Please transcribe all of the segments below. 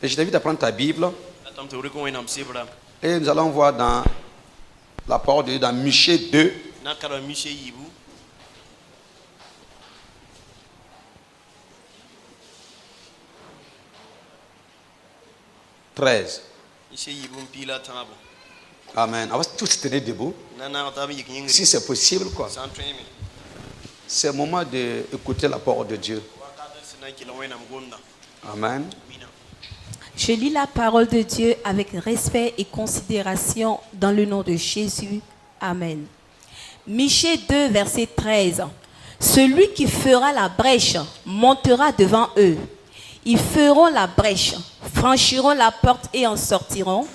Et je t'invite à prendre ta Bible. Et nous allons voir dans la parole de Dieu dans Michée 2. 13. Amen. On va tous se tenir debout. Si c'est possible, quoi. C'est le moment d'écouter la parole de Dieu. Amen. Je lis la parole de Dieu avec respect et considération dans le nom de Jésus. Amen. Michée 2, verset 13. Celui qui fera la brèche montera devant eux. Ils feront la brèche, franchiront la porte et en sortiront.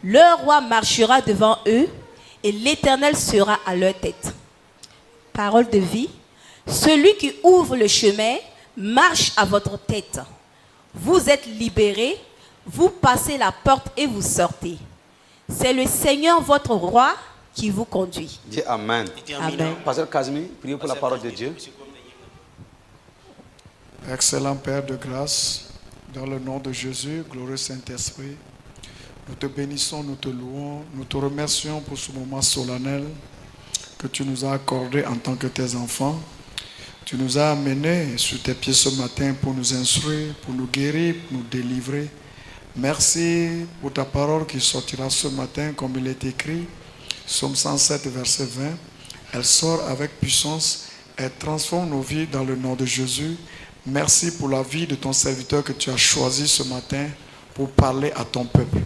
Leur roi marchera devant eux et l'Éternel sera à leur tête. Parole de vie. Celui qui ouvre le chemin marche à votre tête. Vous êtes libérés, vous passez la porte et vous sortez. C'est le Seigneur votre roi qui vous conduit. Dis Amen. Amen. Pasteur Kazmi, priez pour la parole de Dieu. Excellent Père de grâce, dans le nom de Jésus, glorieux Saint-Esprit, nous te bénissons, nous te louons, nous te remercions pour ce moment solennel que tu nous as accordé en tant que tes enfants. Tu nous as amenés sur tes pieds ce matin pour nous instruire, pour nous guérir, pour nous délivrer. Merci pour ta parole qui sortira ce matin comme il est écrit. Psaume 107, verset 20. Elle sort avec puissance, elle transforme nos vies dans le nom de Jésus. Merci pour la vie de ton serviteur que tu as choisi ce matin pour parler à ton peuple.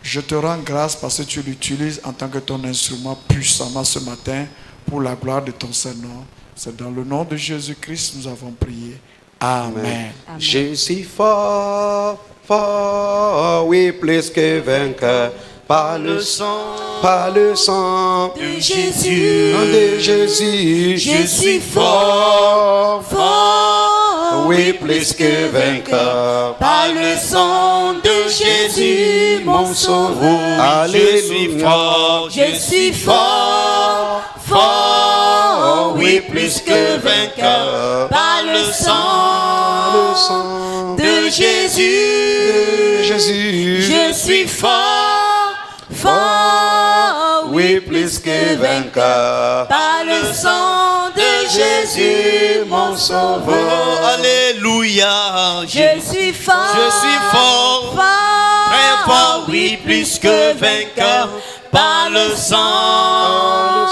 Je te rends grâce parce que tu l'utilises en tant que ton instrument puissamment ce matin pour la gloire de ton Saint-Nom. C'est dans le nom de Jésus-Christ que nous avons prié. Amen. Amen. Je suis fort, fort, oui, plus que vainqueur. Par le sang De Jésus, de Jésus, je suis fort, fort, oui, plus que vainqueur. par le sang de Jésus, mon sauveur. Alléluia. Je suis fort, fort, oui, plus que vainqueur, par le sang de Jésus. Jésus, Je suis fort, fort, oui, plus que vainqueur. par le sang de Jésus, mon sauveur. Alléluia. Je suis fort, Je suis fort, très fort, oui, plus que vainqueur, par le sang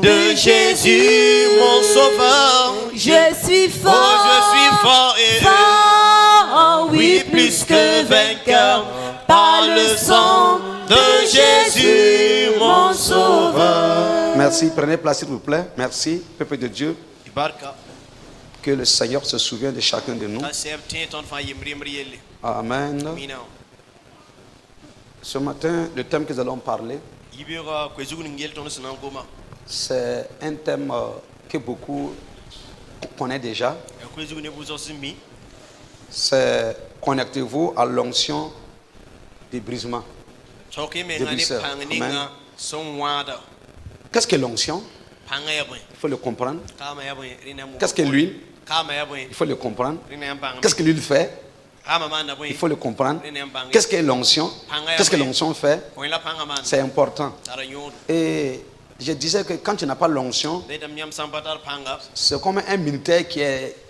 de Jésus, mon sauveur. Je suis Oh, fort, je suis fort et fort, oui, plus que vainqueur, par le sang de Jésus, mon sauveur. Merci, prenez place s'il vous plaît. Merci, peuple de Dieu. Que le Seigneur se souvienne de chacun de nous. Amen. Ce matin, le thème que nous allons parler, c'est un thème que beaucoup connaissent déjà. C'est connectez-vous à l'onction des brisements. Amen. Qu'est-ce que l'onction? Il faut le comprendre. Qu'est-ce que l'huile? Il faut le comprendre. Qu'est-ce que l'huile fait? Il faut le comprendre. Qu'est-ce que l'onction? Qu'est-ce que l'onction fait? C'est important. Et je disais que quand tu n'as pas l'onction, c'est comme un militaire qui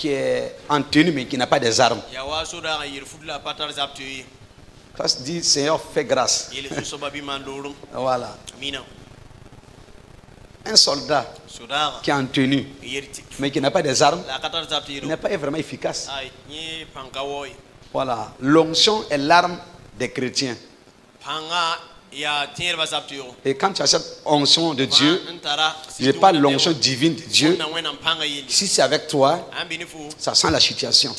est en tenue mais qui n'a pas des armes. Ça se dit, Seigneur, fais grâce. Voilà. Un soldat qui est en tenue mais qui n'a pas des armes, il n'est pas vraiment efficace. Voilà. L'onction est l'arme des chrétiens. Et quand tu as cette onction de Dieu, je parle de l'onction divine de Dieu. Si c'est avec toi, ça sent la situation.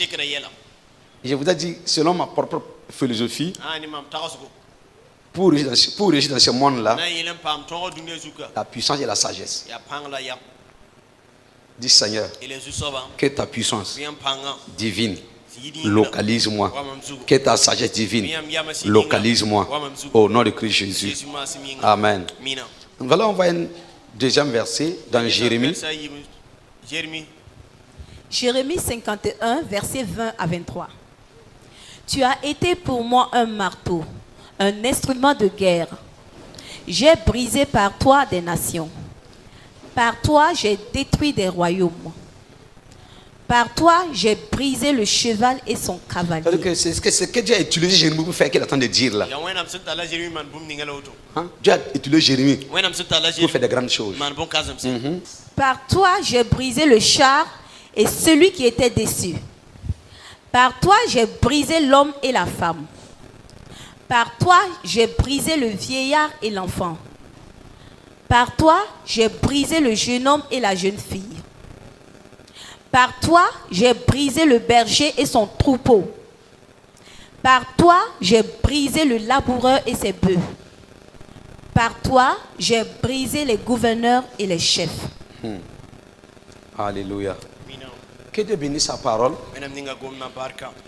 Et je vous ai dit, selon ma propre philosophie, pour réussir dans ce monde-là, la puissance et la sagesse. Dis Seigneur, que ta puissance divine localise-moi. Que ta sagesse divine localise-moi. Au nom de Christ Jésus. Amen. Nous allons voir un deuxième verset dans Jérémie. Jérémie 51, versets 20 à 23. Tu as été pour moi un marteau, un instrument de guerre. J'ai brisé par toi des nations. Par toi, j'ai détruit des royaumes. Par toi, j'ai brisé le cheval et son cavalier. C'est ce que Dieu a utilisé Jérémie pour faire qu'il attend de dire là. Hein? Dieu a utilisé Jérémie pour faire de grandes choses. Par toi, j'ai brisé le char et celui qui était dessus. Par toi, j'ai brisé l'homme et la femme. Par toi, j'ai brisé le vieillard et l'enfant. Par toi, j'ai brisé le jeune homme et la jeune fille. Par toi, j'ai brisé le berger et son troupeau. Par toi, j'ai brisé le laboureur et ses bœufs. Par toi, j'ai brisé les gouverneurs et les chefs. Alléluia. Que Dieu bénisse sa parole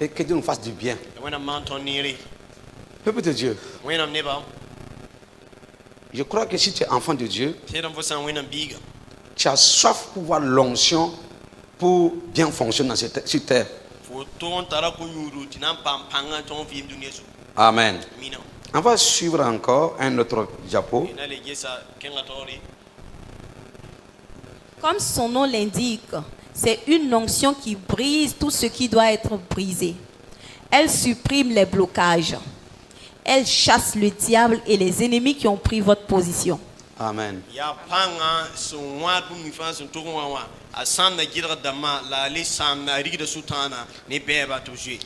et que Dieu nous fasse du bien. Peuple de Dieu, je crois que si tu es enfant de Dieu, tu as soif pour voir l'onction pour bien fonctionner sur terre. Amen. On va suivre encore un autre diapo. Comme son nom l'indique, c'est une onction qui brise tout ce qui doit être brisé. Elle supprime les blocages. Elle chasse le diable et les ennemis qui ont pris votre position. Amen.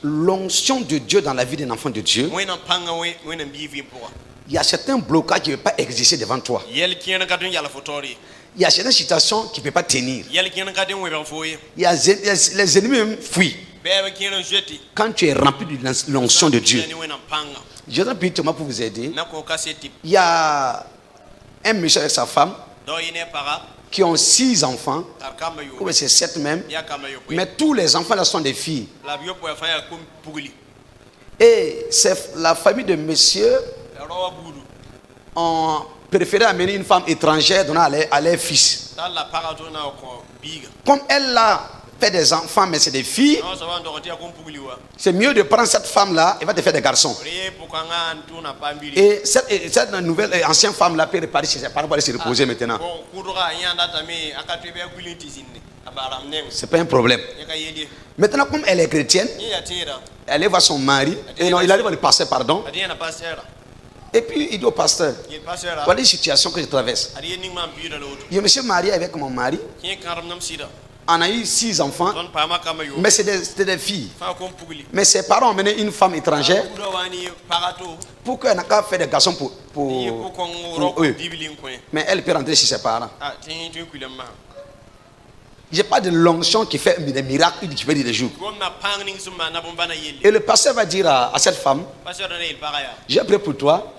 L'onction de Dieu dans la vie d'un enfant de Dieu, il y a certains blocages qui ne peuvent pas exister devant toi. Il y a certaines situations qui ne peuvent pas tenir. Il y a les ennemis même fuient. Quand tu es rempli de l'onction de Dieu, je vais pour vous aider. Il y a un monsieur avec sa femme qui ont 6 enfants, ou c'est 7 même, mais tous les enfants là sont des filles. Et c'est la famille de monsieur ont préféré amener une femme étrangère donnant à leur fils. Comme elle a fait des enfants, mais c'est des filles, c'est mieux de prendre cette femme-là et va te faire des garçons. Et cette nouvelle, ancienne femme-là peut repartir chez ses parents pour aller se reposer maintenant. C'est pas un problème. Maintenant, comme elle est chrétienne, elle va son mari, et non, il arrive à le pasteur, pardon. Et puis il dit au pasteur, voilà une situation que je traverse. Je me suis marié avec mon mari. On a eu 6 enfants, mais c'était des filles. Mais ses parents ont mené une femme étrangère pour qu'elle n'a qu'à faire des garçons pour eux. Mais elle peut rentrer chez ses parents. Je n'ai pas de l'onction qui fait des miracles qui fait des jours. Et le pasteur va dire à cette femme, j'ai prié pour toi,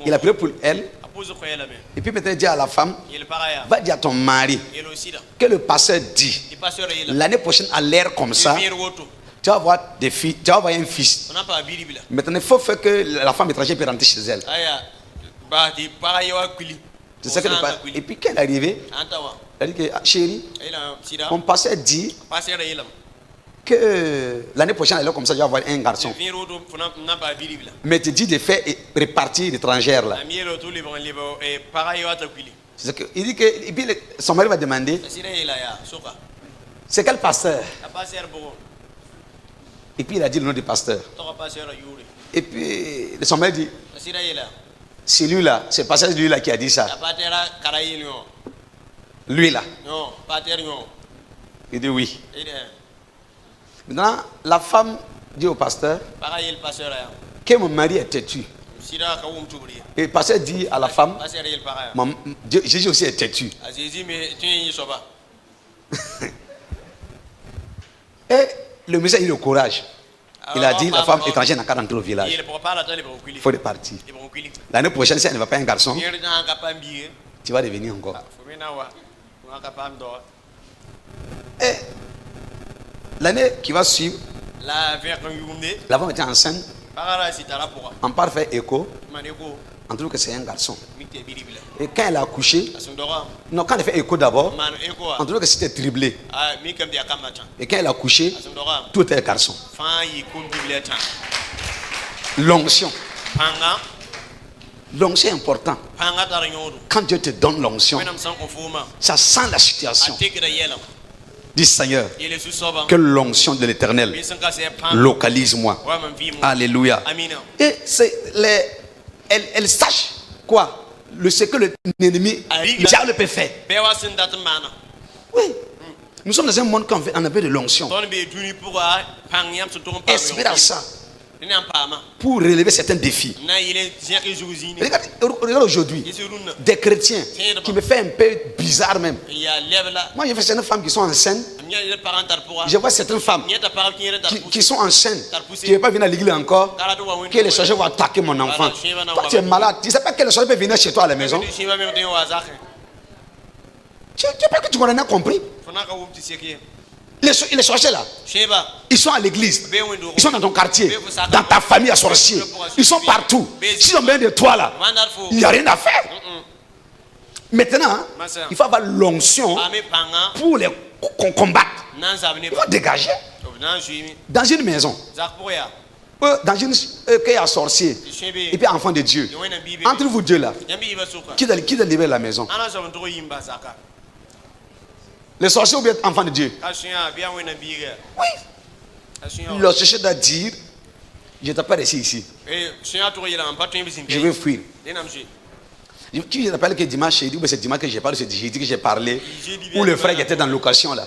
il a prié pour elle. Et puis maintenant il dit à la femme, va dire à ton mari que le pasteur dit, l'année prochaine à l'air comme ça, tu vas avoir des filles, tu vas avoir un fils. Maintenant il faut faire que la femme étrangère puisse rentrer chez elle. C'est ça que le pasteur. Et puis quand elle est arrivée, elle dit que chérie, mon pasteur dit que l'année prochaine, elle est comme ça, je vais avoir un garçon. Mais tu dis de faire répartir l'étrangère là. C'est ça que, il dit que et puis son mari va demander, c'est quel pasteur? Et puis il a dit le nom du pasteur. Et puis son mari dit, c'est lui là, c'est le pasteur lui là qui a dit ça. Lui là. Il dit oui. Maintenant, la femme dit au pasteur que mon mari est têtu. Et le pasteur dit à la femme, Jésus aussi est têtu. Et le monsieur a eu le courage. Il a dit, la femme étrangère n'a qu'à rentrer au village. Il faut repartir. L'année prochaine, si elle ne va pas un garçon, tu vas revenir encore. Et l'année qui va suivre, la femme était enceinte. On part faire écho. On trouve que c'est un garçon. Et quand elle a accouché, non, quand elle fait écho d'abord, on trouve que c'était triplé. Et quand elle a accouché, tout est garçon. L'onction. L'onction est important. Quand Dieu te donne l'onction, ça sent la situation. Dis Seigneur, que l'onction de l'Éternel localise-moi. Alléluia. Et elle sache quoi? Ce que l'ennemi, le diable peut faire. Oui. Nous sommes dans un monde quand on a besoin de l'onction. Espère ça. Pour relever certains défis. Regarde aujourd'hui, des chrétiens qui me font un peu bizarre même. Moi, je vois certaines femmes qui sont enceintes. Je vois certaines femmes qui sont enceintes, qui ne veulent pas venir à l'église encore, que les sorciers vont attaquer mon enfant. Toi, tu es malade. Tu ne sais pas que les sorciers peuvent venir chez toi à la maison. Tu pas que tu n'as pas compris. Les sorciers là, ils sont à l'église, ils sont dans ton quartier, dans ta famille à sorciers, ils sont partout. S'ils ont besoin de toi là, il n'y a rien à faire. Maintenant, il faut avoir l'onction pour les combattre. Il faut dégager. Dans une maison, dans une qu'il y a sorcier et puis enfant de Dieu, entre vous deux là, qui doit libérer la maison? Les sorciers ou bien enfants de Dieu? Oui. Le sorcier doit dire, je ne t'ai pas resté ici. Je vais fuir. Qui rappelle que dimanche, c'est dimanche que j'ai parlé, c'est jeudi que j'ai parlé, où le frère était dans la location là.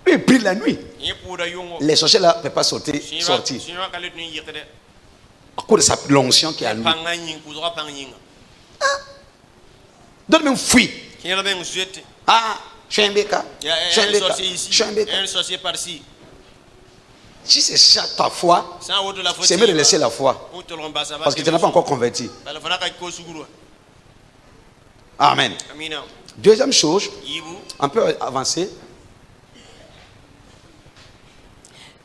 Il prie la nuit. Les sorciers là ne peuvent pas sortir. À cause de sa l'onction qui est à lui. D'autres même fuient. Ah, je suis un béca. Si c'est ça ta foi, c'est mieux de laisser la foi. Parce que tu n'as pas encore converti. Amen. Deuxième chose, on peut avancer.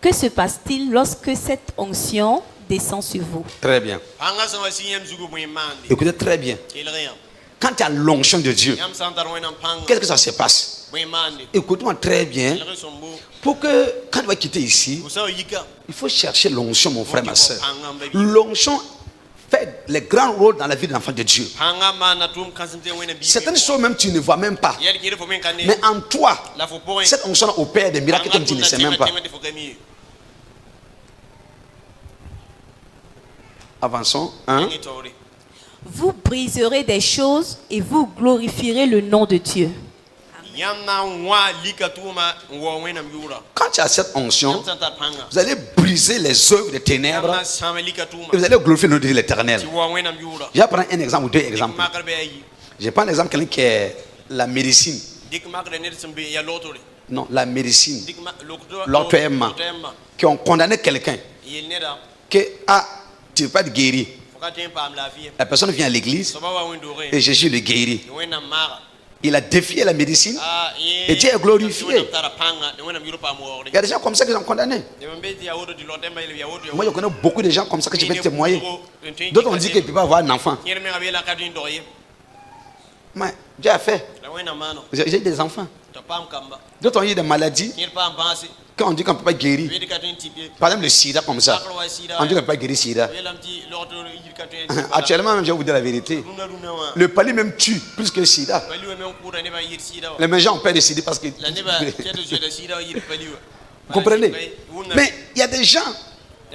Que se passe-t-il lorsque cette onction descend sur vous? Très bien. Écoutez très bien. Quand tu as l'onction de Dieu, qu'est-ce que ça se passe? Écoute-moi très bien. Pour que, quand tu vas quitter ici, il faut chercher l'onction, mon frère, ma soeur. L'onction fait le grand rôle dans la vie de l'enfant de Dieu. Certaines choses même tu ne vois même pas. Mais en toi, cette onction opère des miracles que tu ne sais même pas. Avançons. Vous briserez des choses et vous glorifierez le nom de Dieu. Quand tu as cette onction, vous allez briser les œuvres des ténèbres et vous allez glorifier le nom de l'Éternel. Je vais prendre un exemple ou deux exemples. Je prends l'exemple de quelqu'un qui est la médecine. Non, la médecine. L'auto-aimant. Qui ont condamné quelqu'un. Que, tu ne veux pas être guéri. La personne vient à l'église et Jésus le guérit. Il a défié la médecine et Dieu est glorifié. Il y a des gens comme ça qui sont condamnés. Moi, je connais beaucoup de gens comme ça que je peux témoigner. D'autres ont dit qu'ils ne peuvent pas avoir un enfant. Mais Dieu a fait. J'ai des enfants. D'autres ont eu des maladies. Quand on dit qu'on ne peut pas guérir, par exemple le sida comme ça, on dit qu'on ne peut pas guérir le sida. Actuellement, même, je vais vous dire la vérité. Le paludisme même tue plus que le sida. Les gens ont peur de sida parce que... Vous comprenez? Mais il y a des gens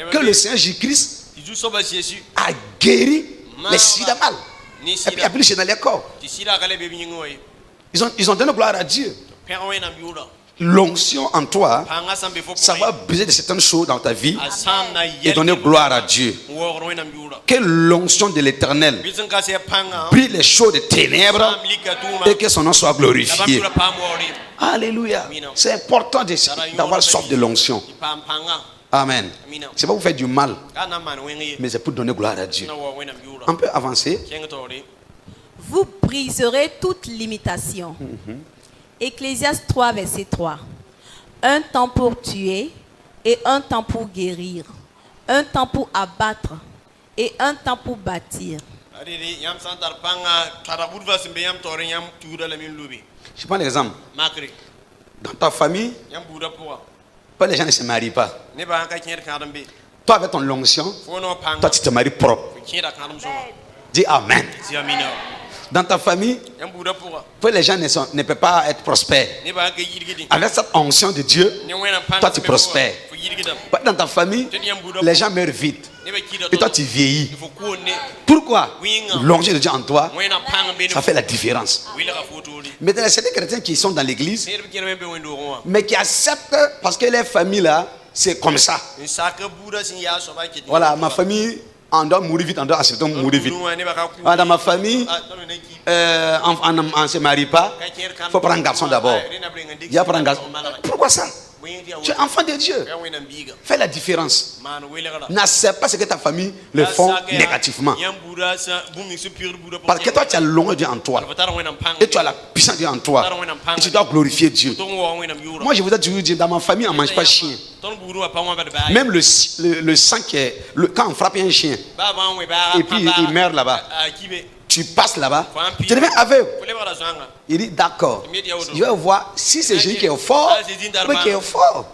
que le Seigneur Jésus-Christ a guéri les sida mal. Et puis il n'y a plus dans les corps. Ils ont donné gloire à Dieu. L'onction en toi, ça va briser de certaines choses dans ta vie et donner gloire à Dieu. Que l'onction de l'Éternel brille les choses des ténèbres et que son nom soit glorifié. Alléluia. C'est important d'avoir soif de l'onction. Amen. C'est pas pour faire du mal, mais c'est pour donner gloire à Dieu. On peut avancer. Vous briserez toute limitation. Ecclésiaste 3, verset 3. Un temps pour tuer et un temps pour guérir. Un temps pour abattre et un temps pour bâtir. Je prends l'exemple. Dans ta famille, pas les gens ne se marient pas. Toi avec ton onction, toi tu te maries propre. Dis Amen. Dans ta famille, les gens ne peuvent pas être prospères. Avec cette onction de Dieu, toi tu prospères. Dans ta famille, les gens meurent vite. Et toi tu vieillis. Pourquoi? L'onction de Dieu en toi, ça fait la différence. Mais il y a certains chrétiens qui sont dans l'église, mais qui acceptent parce que les familles là, c'est comme ça. Voilà, ma famille, on doit mourir vite, on doit accepter de mourir vite. Dans ma famille, on ne se marie pas, il faut prendre un garçon d'abord. Il y a prendre un garçon. Pourquoi ça? Tu es enfant de Dieu. Fais la différence. N'accepte pas ce que ta famille le font négativement. Parce que toi, tu as l'onction de Dieu en toi. Et tu as la puissance de Dieu en toi. Et tu dois glorifier Dieu. Moi, je vous ai toujours dit, dans ma famille, on ne mange pas de chien. Même le sang qui est... quand on frappe un chien, et puis il meurt là-bas, tu passes là-bas, tu deviens aveugle. Il dit d'accord. Je vais voir si c'est Jésus qui est fort ou qui est fort.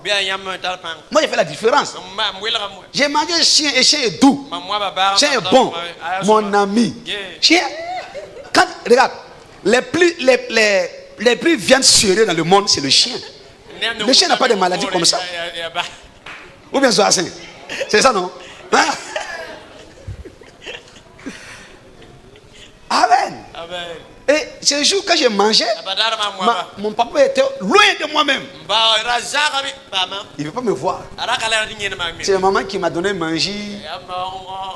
Moi, j'ai fait la différence. J'ai mangé un chien et le chien est doux. Le chien est bon. Mon ami. Chien. Quand, regarde, les plus viandes serrées dans le monde, c'est le chien. Le chien n'a pas de maladie comme ça. Ou bien Zoassin. C'est ça, non? Hein? Amen. Amen. Et ce jour quand j'ai mangé, mon papa était loin de moi-même. Il ne veut pas me voir. C'est ma maman qui m'a donné manger,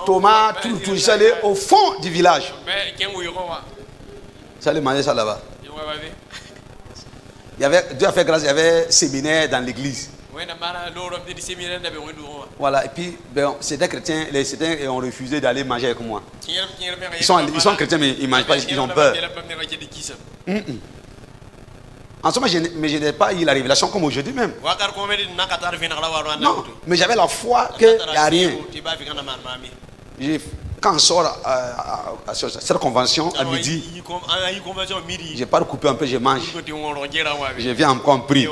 tomates, tout. J'allais au fond du village. J'allais manger ça là-bas. Dieu a fait grâce, il y avait un séminaire dans l'église. Voilà, et puis certains chrétiens, ont refusé d'aller manger avec moi. Ils sont chrétiens, mais ils ne mangent pas, ils ont peur. En ce moment, je n'ai pas eu la révélation comme aujourd'hui même. Non, mais j'avais la foi qu'il n'y a rien. Quand on sort à cette convention à midi, je pars couper un peu, je mange. Je viens encore en prix.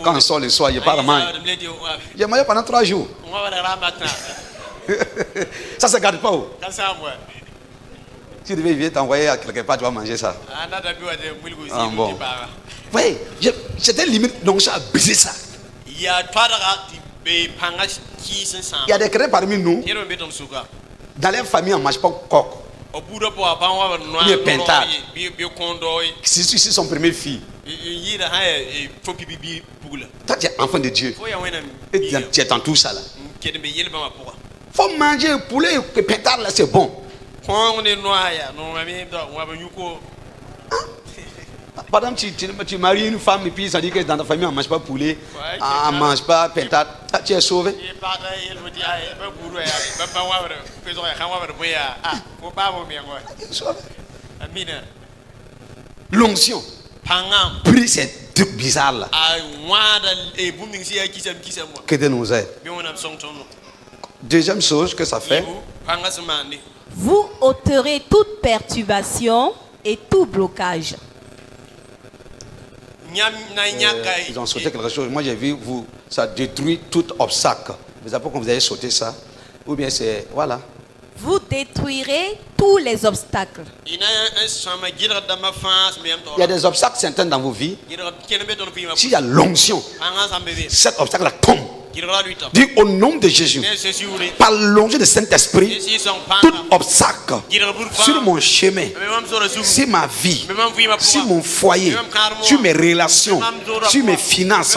Quand on sort le soir, je pars manger. J'ai mangé pendant 3 jours. Ça ne se garde pas où? Si tu devais t'envoyer à quelque part, tu vas manger ça. Ah, bon. Oui, j'étais limite, donc ça a brisé ça. Il y a des chrétiens parmi nous. Dans les familles, on ne mange pas coq. Il est pentard. C'est son premier fille. Toi, tu es enfant de Dieu. Et tu es dans tout ça là. Il faut manger le poulet et pentard là, c'est bon. Par exemple, tu maries une femme et puis ça dit que dans ta famille on ne mange pas poulet, on ne mange pas pentade. Tu es sauvé. L'onction. Pris ces trucs bizarres là. Que Dieu nous aide. Deuxième chose que ça fait. Vous ôterez toute perturbation et tout blocage. Ils ont sauté quelque chose. Moi j'ai vu, ça détruit tout obstacle. Mais après quand vous avez sauté ça, ou bien c'est, voilà. Vous détruirez tous les obstacles. Il y a des obstacles certains dans vos vies. S'il y a l'onction, cet obstacle-là tombe. Dis au nom de Jésus, par l'onction du Saint-Esprit, tout obstacle sur mon chemin, sur ma vie, sur mon foyer, sur mes relations, sur mes finances,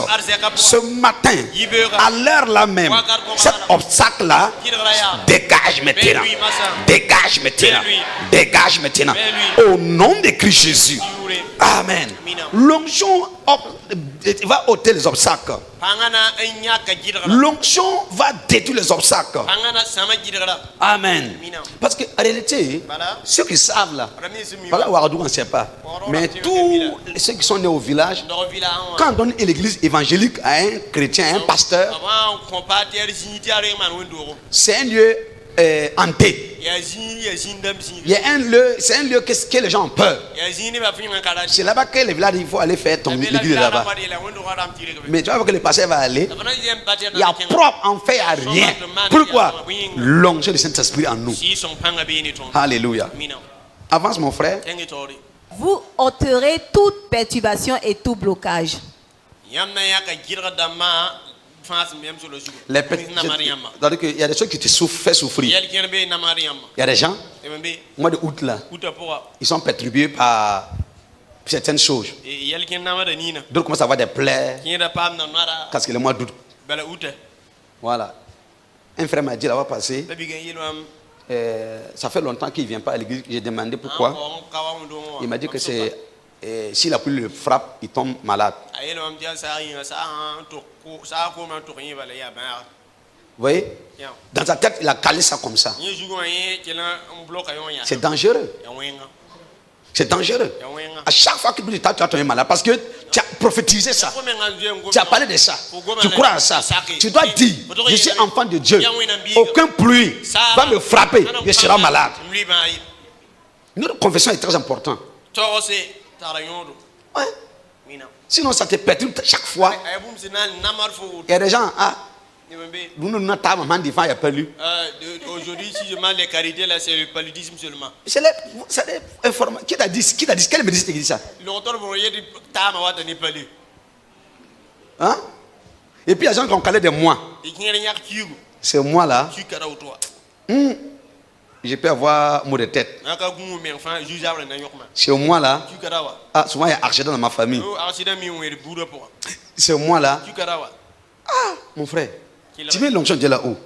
ce matin, à l'heure là même, cet obstacle-là, dégage maintenant. Dégage maintenant. Dégage maintenant. Au nom de Christ Jésus. Amen. L'onction va ôter les obstacles. L'onction va détruire les obstacles. Amen. Parce qu'en réalité, ceux qui savent là, voilà Ouagadou on ne sait pas, mais tous ceux qui sont nés au village, quand on donne une église évangélique à un chrétien, à un pasteur, c'est un lieu hanté. Il y a un lieu, c'est un lieu que les gens ont peur. C'est là-bas que les villages, il faut aller faire ton église là-bas. Mais tu vois que le pasteur va aller, il y a propre, en fait, il n'y a rien. Pourquoi? L'onction du Saint-Esprit en nous. Alléluia. Avance mon frère. Vous ôterez toute perturbation et tout blocage. Il y a des choses qui te font souffrir. Il y a des gens, au mois d'août là, ils sont perturbés par certaines choses. D'autres commencent à avoir des plaies. Parce que le mois d'août. Voilà. Un frère m'a dit là-bas passé. Ça fait longtemps qu'il ne vient pas à l'église. J'ai demandé pourquoi. Il m'a dit que c'est si la pluie le frappe, il tombe malade. Vous voyez? Dans sa tête, il a calé ça comme ça. C'est dangereux. C'est dangereux. À chaque fois que tu vas tomber malade, parce que tu as prophétisé ça. Tu as parlé de ça. Tu crois à ça. Tu dois dire, je suis enfant de Dieu. Aucun pluie va me frapper. Je serai malade. Notre confession est très importante. Ouais. Sinon, ça te perturbe chaque fois. Il y a des gens, nous n'avons pas maman devant, il n'y a pas lu. Aujourd'hui, si je demande les qualités, là, c'est le paludisme seulement. C'est l'information. Qui t'a dit? Quel médecin t'a dit ça? Hein? Et puis, il y a des gens qui ont calé de moi. C'est moi là. Je peux avoir mot de tête. C'est moi là. Souvent il y a accident dans ma famille. C'est moi là. Mon frère. Tu mets l'onction de Dieu là-haut.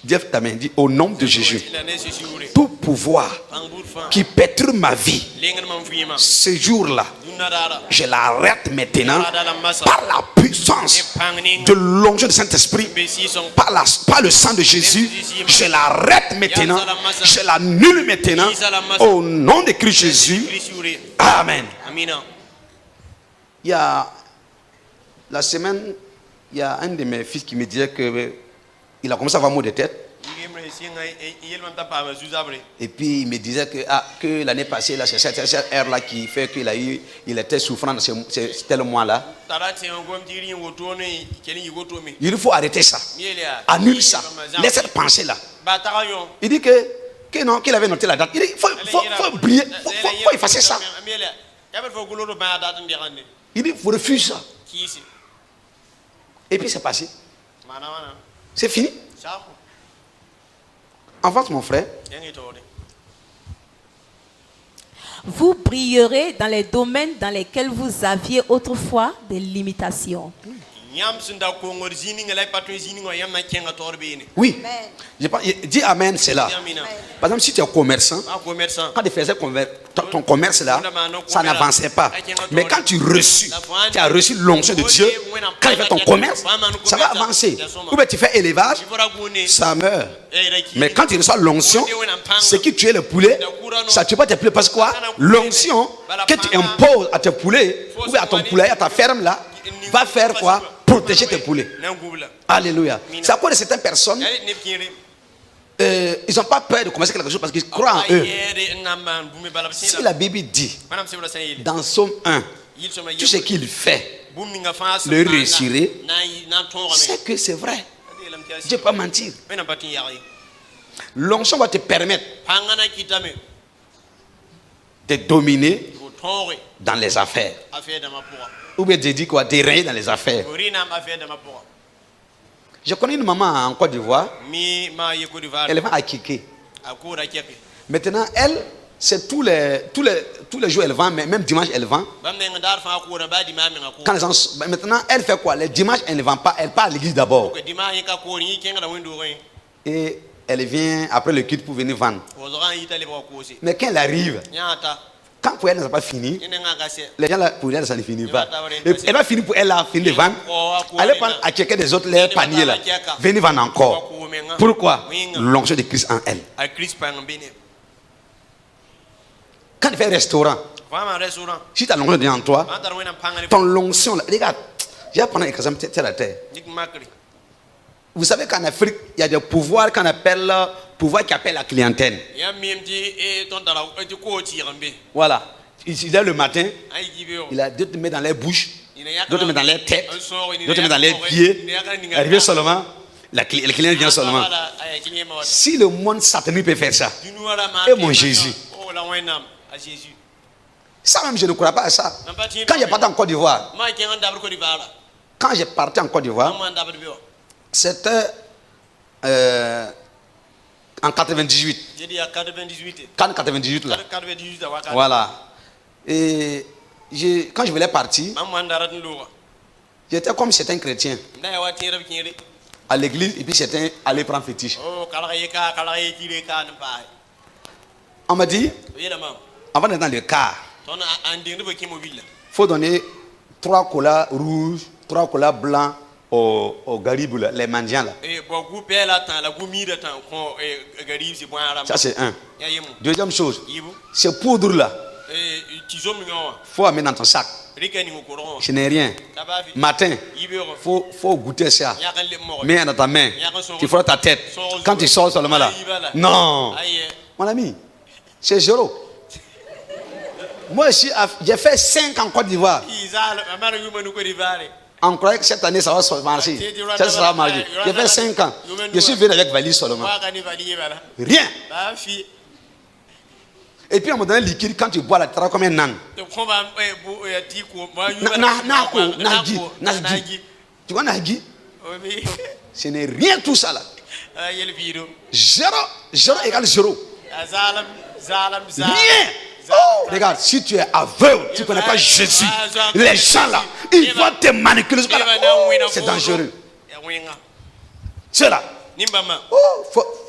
Dieu ta main dit au nom de Jésus. Tout pouvoir qui perturbe ma vie, ce jour-là, je l'arrête maintenant par la puissance de l'onction du Saint-Esprit, par le sang de Jésus. Je l'arrête maintenant, je l'annule maintenant au nom de Christ Jésus. Amen. Il y a la semaine, il y a un de mes fils qui me disait que il a commencé à avoir mal de tête. Et puis il me disait que l'année passée, là, c'est cette heure-là qui fait il était souffrant, c'était le mois-là. Il faut arrêter ça. Annule ça. Laisse cette pensée-là. Il dit que non, qu'il avait noté la date. Il dit faut oublier, faut effacer ça. Il dit faut refuser ça. Et puis c'est passé. C'est fini. Avance mon frère. Vous brillerez dans les domaines dans lesquels vous aviez autrefois des limitations. Oui. Dis amen, c'est là. Par exemple, si tu es commerçant, quand tu faisais ton commerce là, ça n'avançait pas. Mais quand tu as reçu l'onction de Dieu, quand tu fais ton commerce, ça va avancer. Ou bien tu fais élevage, ça meurt. Mais quand tu reçois l'onction, ce qui tue le poulet, ça ne tue pas tes poulets. Parce que quoi? L'onction que tu imposes à tes poulets, ou bien à ton poulet, à ta ferme là, va faire quoi? Protéger tes poulets. Alléluia. C'est à cause de certaines personnes, ils n'ont pas peur de commencer quelque chose parce qu'ils croient en eux. Si la Bible dit dans Psaume 1, tout ce qu'il fait, le réussir, c'est que c'est vrai. Dieu ne peut pas mentir. L'onction va te permettre de dominer dans les affaires. Ou bien de dire quoi? De régner dans les affaires. Je connais une maman en Côte d'Ivoire. Elle va à Kiké. Maintenant, elle, c'est tous les jours elle vend, mais même dimanche elle vend. Quand les gens, maintenant, elle fait quoi? Les dimanches elle ne vend pas, elle part à l'église d'abord. Et elle vient après le culte pour venir vendre. Mais quand elle arrive, quand pour elle ça n'a pas fini, les gens là, pour elle ça ne finit pas. Et elle va finir pour elle là, finir de vendre. Elle va prendre à checker des autres les paniers là. Venir vendre encore. Pourquoi? L'onction de Christ en elle. Quand tu fais un restaurant, si tu as l'onction de Dieu en toi, ton onction là, regarde, j'ai prendre un exemple terre à terre. Vous savez qu'en Afrique, il y a des pouvoirs qu'on appelle pouvoir qui appelle la clientèle. Voilà. Il est le matin, il a d'autres met dans les bouches, d'autres met dans les têtes, d'autres met dans les pieds. Arrivé seulement, le client vient seulement. Si le monde satanique peut faire ça, et mon Jésus. Ça même, je ne crois pas à ça. Quand j'ai parti en Côte d'Ivoire, c'était en 98. Quand 98 là. Voilà. Et quand je voulais partir, j'étais comme certains chrétiens à l'église et puis certains allaient prendre fétiche. On m'a dit, avant d'être dans le car, il faut donner 3 colas rouges, 3 colas blancs aux garibus, les mendiants là. Ça c'est un. Deuxième chose, ce poudre là, il faut amener dans ton sac. Ce n'est rien. Matin, faut goûter ça. Mets dans ta main. Tu feras ta tête. Quand tu sors seulement là. Non. Mon ami, c'est zéro. Moi aussi, j'ai fait 5 ans en Côte d'Ivoire. On croyait que cette année ça va marcher. Ça sera marché. J'ai fait 5 ans. Je suis venu avec valise seulement. Rien. Et puis on me donne liquide quand tu bois la terre comme un âne. Nagi. Tu vois Nagi? Ce n'est rien tout ça là. 0 égale 0. Rien. Oh, regarde, si tu es aveugle, tu ne connais pas Jésus, les gens là, ils vont te manipuler. Oh, c'est dangereux. C'est là. Oh,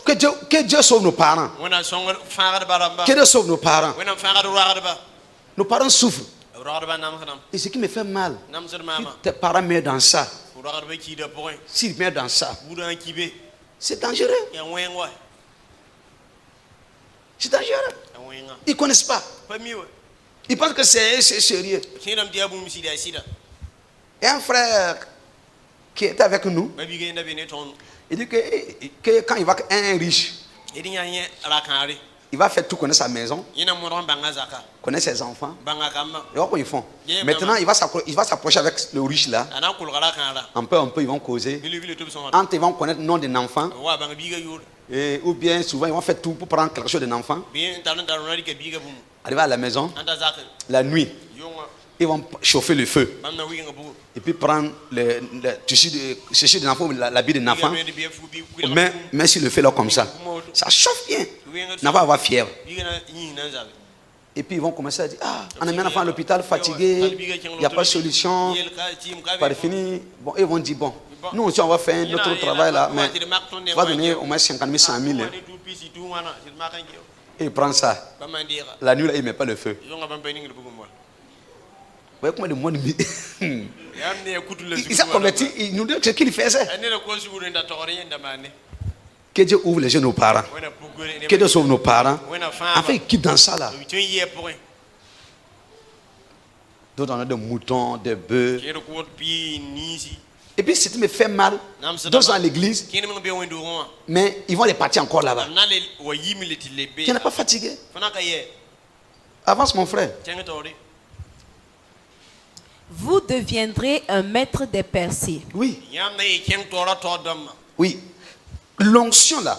que Dieu sauve nos parents. Que Dieu sauve nos parents. Nos parents souffrent. Et ce qui me fait mal, tes parents meurent dans ça. S'ils meurent dans ça, c'est dangereux. C'est dangereux. Ils ne connaissent pas. Ils pensent que c'est sérieux. Et un frère qui est avec nous, il dit que quand il va un riche, il va faire tout connaître sa maison, connaître ses enfants. Et comment ils font? Maintenant, il va s'approcher avec le riche là. Un peu, ils vont causer. Entre, ils vont connaître le nom d'un enfant. Ou bien souvent ils vont faire tout pour prendre quelque chose d'un enfant. Arriver à la maison, la nuit, ils vont chauffer le feu. Et puis prendre le tissu de l'enfant, l'habit de l'enfant. Mais si le fait là comme ça, ça chauffe bien. On va avoir fièvre. Et puis ils vont commencer à dire, on a mis un enfant à l'hôpital fatigué, il n'y a pas de solution. Par fini, bon, ils vont dire, bon, nous aussi on va faire notre travail là, mais on va donner au moins 50 000, 100 000. Et il prend ça. La nuit là, il ne met pas le feu. Vous voyez comment le monde... Il s'est converti, il nous dit ce qu'il faisait. Que Dieu ouvre les yeux de nos parents. Que Dieu sauve nos parents. Enfin, ils quittent dans ça là. D'autres on a des moutons, des bœufs. Et puis, ce qui me fait mal, d'autres sont à l'église, mais ils vont les partir encore là-bas. Tu n'es pas fatigué. Avance, mon frère. Vous deviendrez un maître des percées. Oui. Oui. L'onction là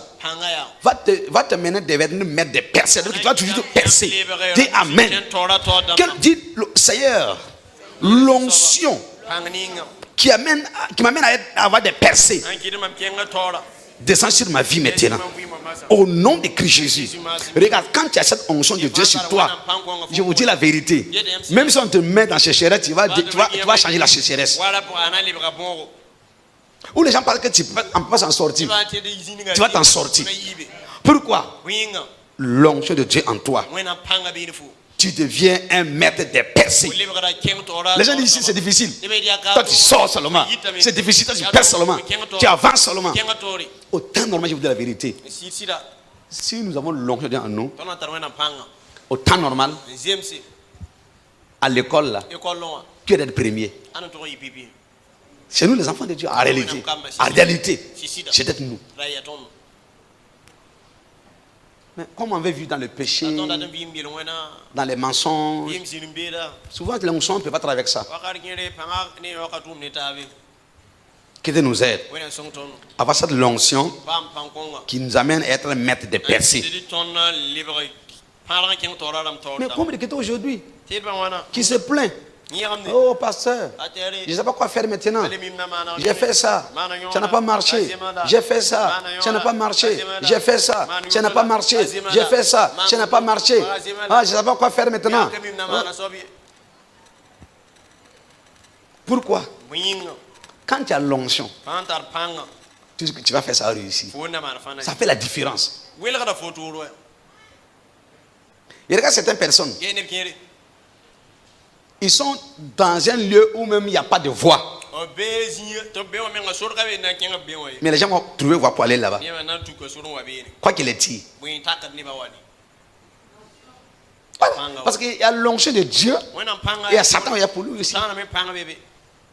va te mener à devenir maître des percées. Donc, tu vas toujours te percer. Dis Amen. Dit le Seigneur, l'onction qui m'amène à avoir des percées descend sur ma vie maintenant. Au nom de Christ Jésus. Regarde, quand tu as cette onction de Dieu sur toi, je vous dis la vérité. Même si on te met dans sécheresse, tu vas changer la sécheresse. Où les gens pensent que tu ne peux pas s'en sortir. Tu vas t'en sortir. Pourquoi? L'onction de Dieu en toi. Tu deviens un maître des percées. Les gens disent ici c'est difficile. Toi tu sors seulement. C'est difficile, toi tu perces seulement. Tu avances seulement. Au temps normal, je vous dis la vérité. Si nous avons l'onction de Dieu en nous, au temps normal, à l'école là, tu es d'être premier. C'est nous les enfants de Dieu, en réalité. En réalité, c'est peut-être nous. Mais comme on avait vu dans le péché, dans les mensonges, souvent l'onction ne peut pas travailler avec ça. Que Dieu nous aide. Avoir cette onction qui nous amène à être maître des percées. Mais comme le Kéto aujourd'hui, qui se plaint. Oh pasteur, je ne sais pas quoi faire maintenant. J'ai fait ça, ça n'a pas marché. J'ai fait ça, ça n'a pas marché. J'ai fait ça, ça n'a pas marché. J'ai fait ça, ça n'a pas marché. Ah, je ne sais pas quoi faire maintenant. Pourquoi? Quand tu as l'onction, tu vas faire ça réussir. Ça fait la différence. Et regarde certaines personnes. Ils sont dans un lieu où même il n'y a pas de voie. Mais les gens vont trouver voie pour aller là-bas. Quoi qu'il ait dit. Parce qu'il y a l'onction de Dieu. Et il y a Satan, il y a pour lui aussi.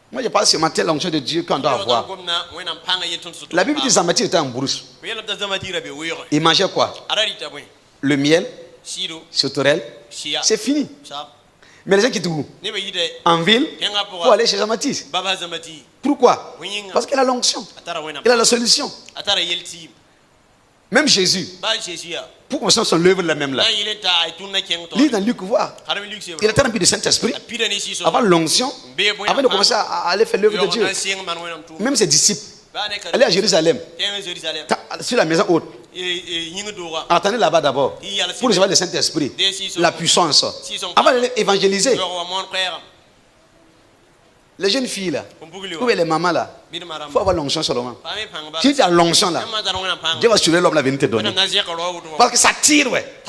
Moi je parle ce matin de l'onction de Dieu qu'on doit avoir. La Bible dit que Jean-Baptiste était en brousse. Il mangeait quoi? Le miel, sauterelle. C'est fini. Mais les gens qui trouvent en ville pour aller chez Jean-Baptiste. Pourquoi? Parce qu'il a l'onction. Il a la solution. Même Jésus. Pourquoi on se lève la même là? Lis dans Luc voir. Il était rempli de Saint-Esprit. Avant l'onction, avant de commencer à aller faire l'œuvre de Dieu. Même ses disciples allaient à Jérusalem. Sur la maison haute. Attendez là-bas d'abord pour recevoir le Saint-Esprit, la puissance, avant d'évangéliser. Les jeunes filles là, ou les mamans là, il faut avoir l'onction seulement. Si tu as l'onction là, Dieu va suivre l'homme là venir te donner. Parce que ça tire, ouais.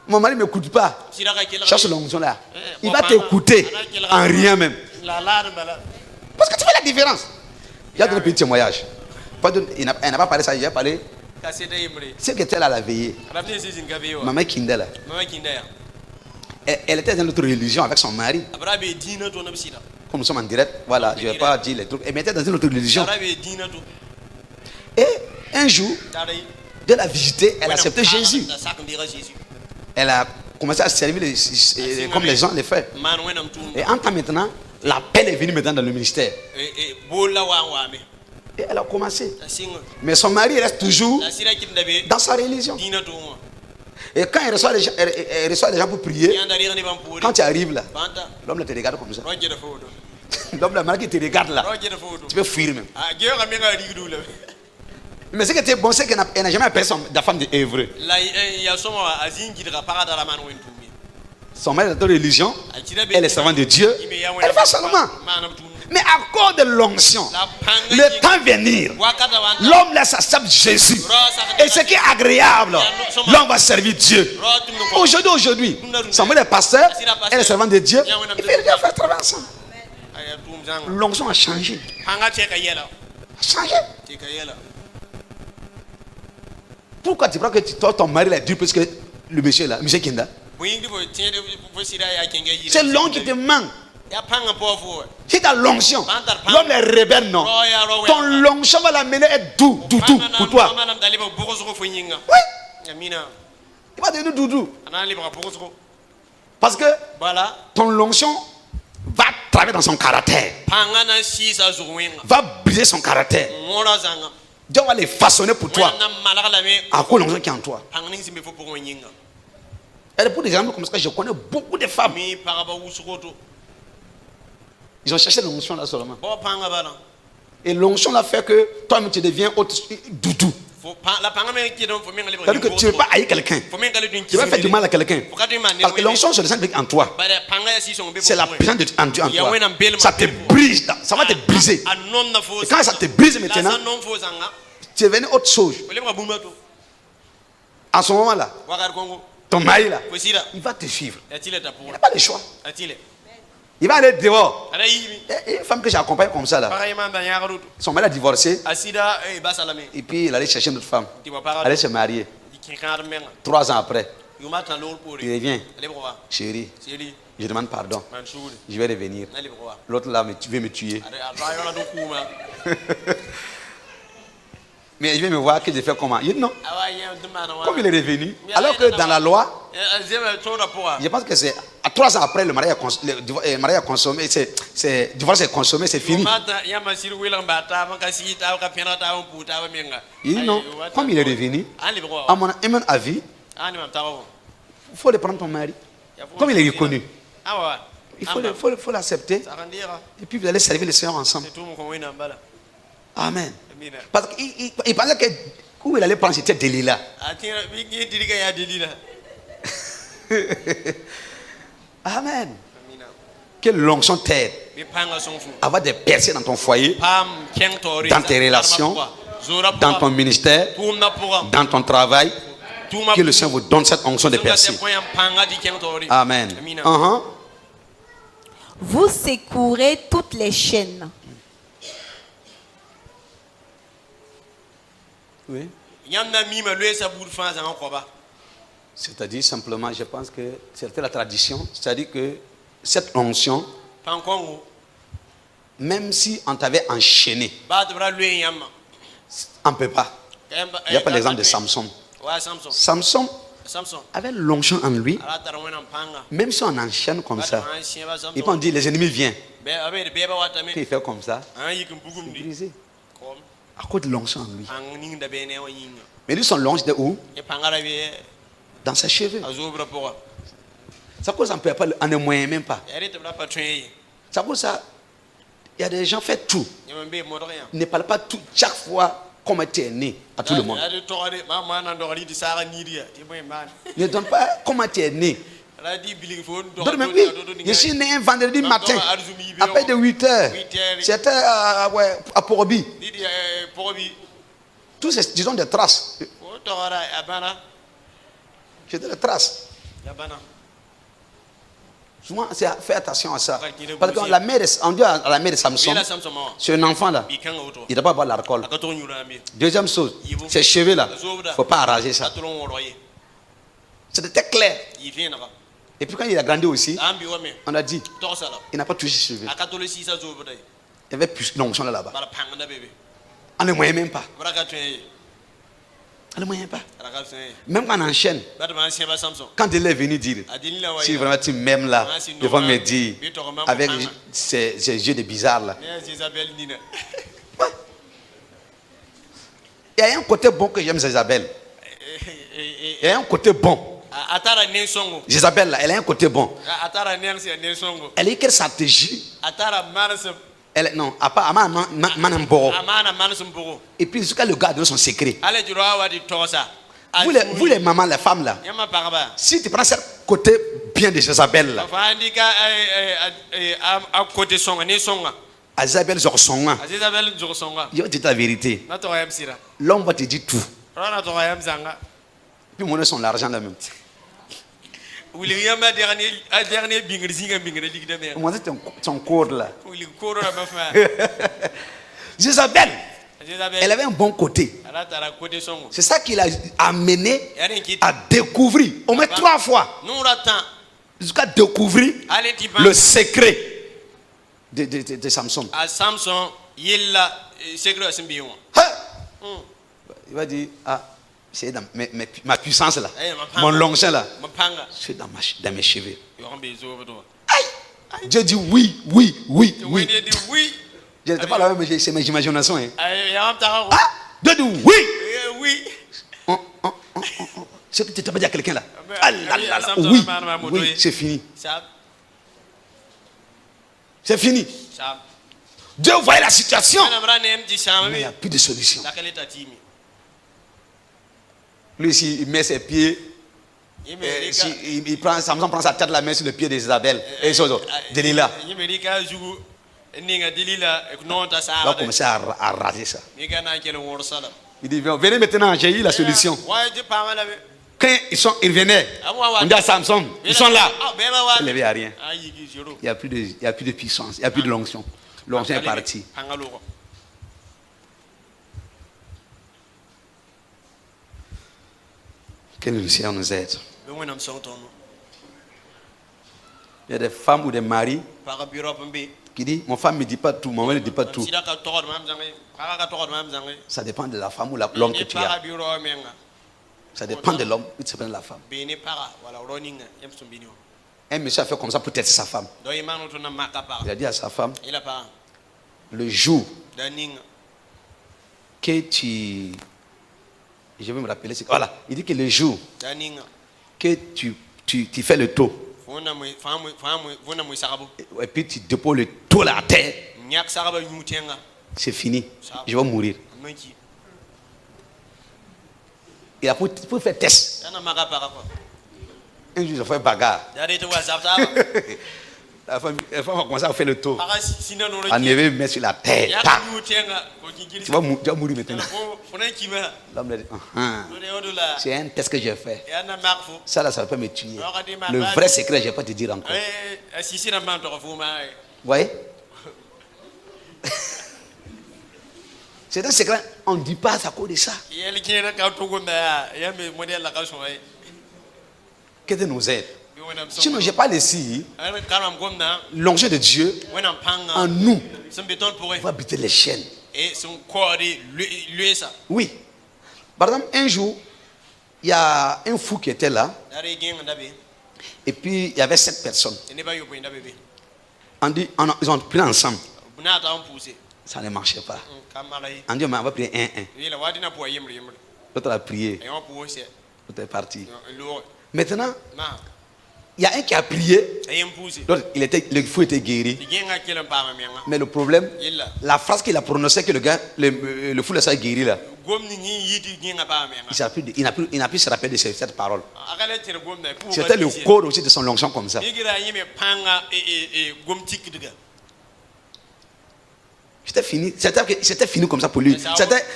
Mon mari ne m'écoute pas. Cherche l'onction là. Il va t'écouter en rien même. Parce que tu fais la différence. Il y a un petit témoignage. Elle n'a pas parlé ça, il a parlé. C'est que était là à la veillée. Maman Kindela. Elle était dans notre religion avec son mari. Comme nous sommes en direct, voilà, je ne vais pas dire les trucs. Elle était dans une autre religion. Et un jour, de la visiter, elle a accepté Jésus. Elle a commencé à servir comme les gens le font. Et en temps maintenant, l'appel est venu maintenant dans le ministère. Et elle a commencé. Mais son mari reste toujours dans sa religion. Et quand elle reçoit les gens pour prier, quand tu arrives là, l'homme te regarde comme ça. L'homme là, qui te regarde là, tu peux fuir même. Mais ce qui était bon, c'est qu'elle n'a jamais appelé la femme d'Évreux. Son mari est dans la religion, elle est servante de Dieu, elle va seulement. Mais à cause de l'onction, le temps venir, l'homme laisse accepter Jésus. Et ce qui est agréable, l'homme va servir Dieu. Aujourd'hui, son mari est pasteur, elle est servante de Dieu. Il fait déjà faire travail ensemble. L'onction a changé. Pourquoi tu crois que ton mari est dur plus que le monsieur là, monsieur Kinda? C'est l'onction qui te manque. Si tu as l'onction, l'homme est rebelle, non. Ton l'onction va l'amener à être doux pour toi. Oui. Il va devenir doudou. Parce que ton l'onction va travailler dans son caractère. Va briser son caractère. Dieu va les façonner pour toi. À cause de l'onction qui est en toi. Et pour des exemples comme ça, je connais beaucoup de femmes. Ils ont cherché l'onction là seulement. Et l'onction là fait que toi-même tu deviens doudou. C'est-à-dire que tu ne veux pas haïr quelqu'un. Tu vas faire du mal à quelqu'un. Parce que l'onction se descend en toi. C'est la puissance de Dieu en toi. Ça te brise. Ça va te briser. Et quand ça te brise maintenant, tu es devenu autre chose. À ce moment là, ton mari là, il va te suivre. Il n'a pas le choix. Il va aller dehors. Une femme que j'accompagne comme ça là, son mari a divorcé. Et puis il allait chercher une autre femme. Elle allait se marier. 3 ans après, Il revient. Chérie, je demande pardon. Je vais revenir. L'autre là, tu veux me tuer. Mais je vais me voir que je fais comment. Il dit non. Comme il est revenu. Alors que dans la loi, je pense que c'est à 3 ans après le mariage est consommé, le divorce est consommé, c'est fini. Il dit non. Comme il est revenu, à mon avis, il faut le prendre ton mari. Comme il est reconnu, il faut l'accepter. Et puis vous allez servir le Seigneur ensemble. Amen. Parce qu'il pensait que où il allait prendre, c'était Delilah. Amen. Que l'onction t'aide. Avoir des percées dans ton foyer, dans tes relations, dans ton ministère, dans ton travail. Que le Seigneur vous donne cette onction de percée. Amen. Vous secourez toutes les chaînes. Oui. C'est-à-dire simplement, je pense que c'était la tradition. C'est-à-dire que cette onction, même si on t'avait enchaîné, on ne peut pas. Il n'y a pas l'exemple de Samson. Samson avait l'onction en lui. Même si on enchaîne comme ça, et puis on dit les ennemis viennent. Puis il fait comme ça. C'est brisé. À cause de l'onction en lui. Mais lui, son l'onction de où? Dans ses cheveux. Ça cause on ne peut pas, on ne moyen même pas. Ça cause ça, il y a des gens qui font tout. Ne parlent pas tout chaque fois comme tu es né à tout le monde. Ne donne pas comment tu es né. Donc, oui, je suis né un vendredi matin, à peine de 8h. C'était à Porobi. Tous ces, disons, des traces. C'était des traces. Souvent, fais attention à ça. Parce que la mère, on dit à la mère de Samson, c'est un enfant là, il ne doit pas boire l'alcool. Deuxième chose, ses cheveux là, il ne faut pas arranger ça. C'était clair. Et puis quand il a grandi aussi, on a dit, il n'a pas touché ses cheveux. Il y avait plus d'onction là-bas. On ne moyen même pas. On ne moyen pas. Même quand on enchaîne, quand il est venu dire, si vraiment tu m'aimes là, il va me dire, avec ces yeux de bizarre là. Il y a un côté bon que j'aime Isabelle. Il y a un côté bon. Isabelle là, elle a un côté bon. Elle est quelle stratégie? Elle, non, à part et puis jusqu'à le gars donne son secret. Vous les mamans, les femmes là, si tu prends ce côté bien de Isabelle là, Isabelle Zorsonga, il va te dire la vérité. L'homme va te dire tout. Puis mon son l'argent là même. Moi c'est ton corps là. Isabelle, elle avait un bon côté. C'est ça qui l'a amené à découvrir, au moins 3 fois, jusqu'à découvrir le secret de Samson. Il va dire, ah, c'est dans ma puissance là, mon longueur là, c'est dans mes cheveux. Aïe. Dieu dit oui. Je ne sais pas là, mais c'est mes imaginations. Hein. Ah, Dieu dit oui. C'est que tu t'as pas dit à quelqu'un là. Ah là là, oui, c'est fini. C'est fini. Dieu voyait la situation, mais il n'y a plus de solution. Lui, ici, il met ses pieds, Samson prend sa tête, la main sur le pied d'Isabelle, et Delilah. Il va commencer à raser ça. Il dit, venez maintenant, j'ai eu la solution. Quand ils venaient, on dit à Samson, ils sont là. Il ne à rien. Il n'y a plus de puissance, il n'y a plus de l'onction. L'onction est partie. Que le Seigneur nous aide. Il y a des femmes ou des maris qui disent, mon femme ne me dit pas tout, mon mari ne dit pas tout. Ça dépend de la femme ou l'homme que tu as. Ça dépend de l'homme ou de la femme. Un monsieur a fait comme ça pour tester sa femme. Il a dit à sa femme, le jour que tu... Je vais me rappeler. Voilà, il dit que le jour que tu fais le taux, et puis tu déposes le taux à terre, c'est fini. Je vais mourir. Et après, pour faire test. Un jour, je fais bagarre. La femme a commencé à faire le tour. À lever, mettre sur la tête. Tu vas mourir maintenant. L'homme a dit, c'est un test que j'ai fait. Ça, là, ça ne va pas me tuer. Le vrai secret, je ne vais pas te dire encore. Vous voyez? C'est un secret, on ne dit pas à cause de ça. Que Dieu nous aide. Sinon, je parle ici. L'onction de Dieu en nous va habiter les chaînes. Oui. Par exemple, un jour, il y a un fou qui était là. Et puis, il y avait 7 personnes. Ils ont pris ensemble. Ça ne marchait pas. On dit, on va prier 1-1. L'autre a prié. L'autre est parti. Maintenant, il y a un qui a prié. L'autre, le fou était guéri. Mais le problème, la phrase qu'il a prononcée, que le fou l'a guéri là, il n'a plus se rappeler de cette parole. C'était le corps aussi de son onction comme ça. C'était fini comme ça pour lui.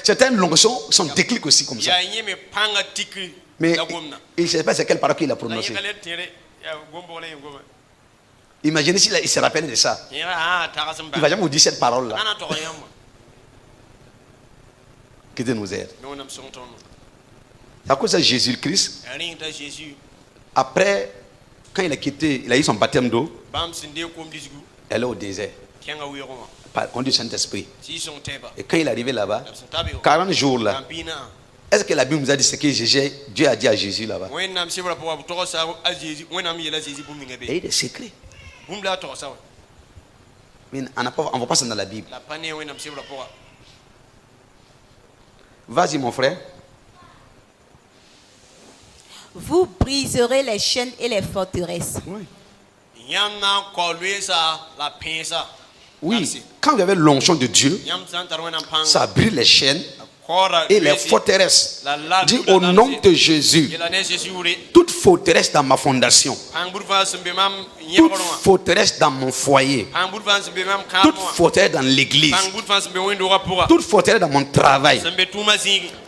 C'était une onction, son déclic aussi comme ça. Mais il ne sait pas c'est quelle parole qu'il a prononcée. Imaginez s'il se rappelle de ça. Il ne va jamais vous dire cette parole-là. Que Dieu nous aide. À cause de Jésus-Christ, après, quand il a quitté, il a eu son baptême d'eau, elle est au désert. On dit Saint-Esprit. Et quand il est arrivé là-bas, 40 jours là, est-ce que la Bible nous a dit ce que Dieu a dit à Jésus là-bas? Et il y a des secrets. Mais on ne voit pas ça dans la Bible. Vas-y mon frère. Vous briserez les chaînes et les forteresses. Oui. Oui. Quand vous avez l'onction de Dieu, ça brise les chaînes et les forteresses. Dis au nom de Jésus, toute forteresse dans ma fondation, toute forteresse dans mon foyer, toute forteresse dans l'église, toute forteresse dans mon travail,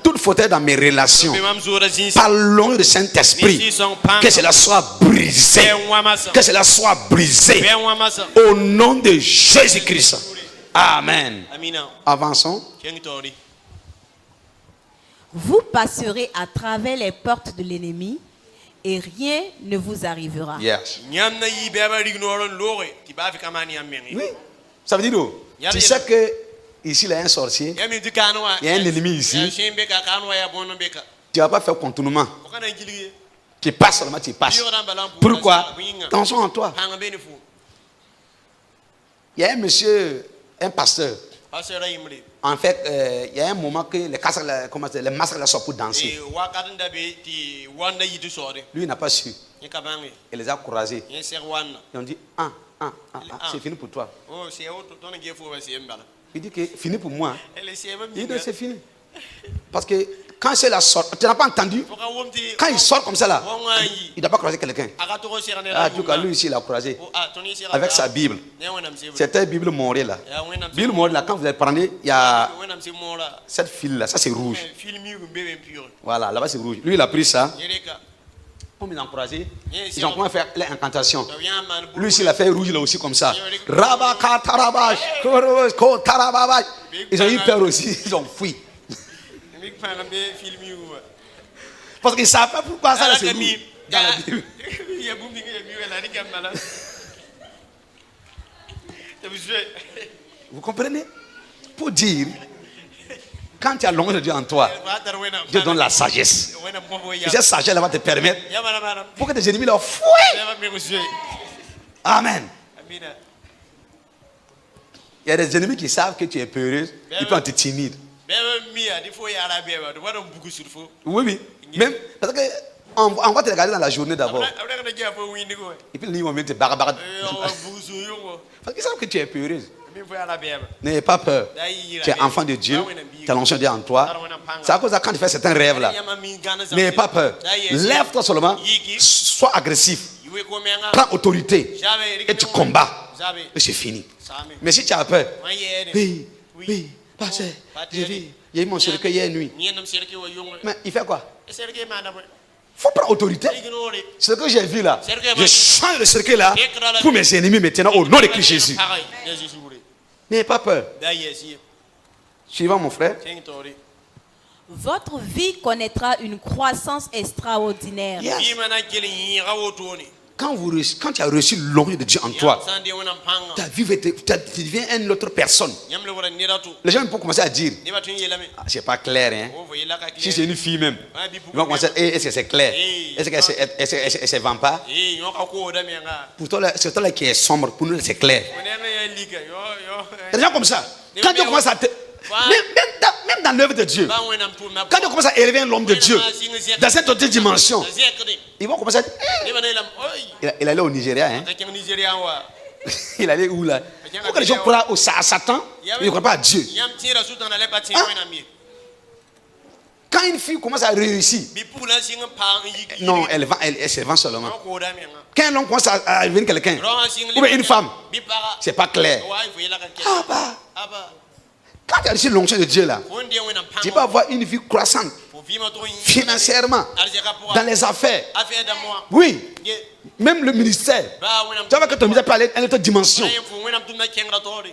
toute forteresse dans mes relations, par l'onction du Saint-Esprit, que cela soit brisé, que cela soit brisé au nom de Jésus-Christ. Amen. Avançons. Vous passerez à travers les portes de l'ennemi et rien ne vous arrivera. Yes. Oui, ça veut dire tu sais que ici il y a un sorcier, il y a un ennemi ici. Tu ne vas pas faire contournement. Tu passes seulement, tu passes. Pourquoi? Attention en toi. Il y a un monsieur, un pasteur. En fait, il y a un moment que les masques là sortent pour danser. Lui, il n'a pas su. Il les a croisés. Ils ont dit, c'est fini pour toi. Il dit que fini pour moi. Il dit, c'est fini. Parce que quand c'est la sorte, tu n'as pas entendu? Quand il sort comme ça là, il ne doit pas croiser quelqu'un. En tout cas, lui ici, il a croisé avec sa Bible. C'était Bible morée là. Bible morée là, quand vous allez prendre, il y a cette file là, ça c'est rouge. Voilà, là-bas c'est rouge. Lui, il a pris ça. Comme ils ont croisé, ils ont commencé à faire l'incantation. Lui ici, il a fait rouge là aussi comme ça. Ils ont eu peur aussi, ils ont fui. Parce qu'ils ne savent pas pourquoi ça c'est rouge. dans la Bible. Vous comprenez? Pour dire, quand tu as l'onction de Dieu en toi, Dieu donne la sagesse. Et cette sagesse va te permettre pour que tes ennemis leur fouillent. Amen. Il y a des ennemis qui savent que tu es peureuse, ils peuvent être timides. Oui, oui. Même parce que on va te regarder dans la journée d'abord. Et puis ils vont venir te barbarer. Parce qu'ils savent que tu es peureuse. N'ayez pas peur. Tu es enfant de Dieu. Tu as l'onction de Dieu en toi. C'est à cause de quand tu fais certains rêves là. N'ayez pas peur. Lève-toi seulement. Sois agressif. Prends autorité. Et tu combats. Et c'est fini. Mais si tu as peur. Oui, pasteur, j'ai vu. Il y a eu mon cercueil hier nuit. Mais il fait quoi? Il faut prendre autorité. Ce que j'ai vu là, je change le cercueil là pour mes ennemis maintenant au nom de Christ Jésus. N'ayez pas peur. Suivant mon frère. Votre vie connaîtra une croissance extraordinaire. Yes. Quand tu as reçu l'onction de Dieu en toi, ta vie tu deviens une autre personne. Les gens peuvent commencer à dire, ah, c'est pas clair, hein? Si c'est une fille même, ils vont commencer à dire, est-ce que c'est clair? Est-ce qu'elle se vend pas? Pour toi, c'est toi là qui est sombre, pour nous c'est clair. Il y a des gens comme ça. Quand Dieu commence à même dans l'œuvre de Dieu, quand Dieu commence à élever l'homme de Dieu dans cette autre dimension, ils vont commencer à dire, il allait au Nigeria, hein? Il allait où là? Pourquoi les gens croient à Satan, ils ne croient pas à Dieu? Hein? Quand une fille commence à réussir, non, elle se vend seulement. Quand un homme commence à devenir quelqu'un, ou bien une femme, c'est pas clair. Quand tu as reçu l'onction de Dieu là, tu vas avoir une vie croissante financièrement, dans les affaires. Oui, même le ministère. Tu vois que ton ministère peut aller à une autre dimension.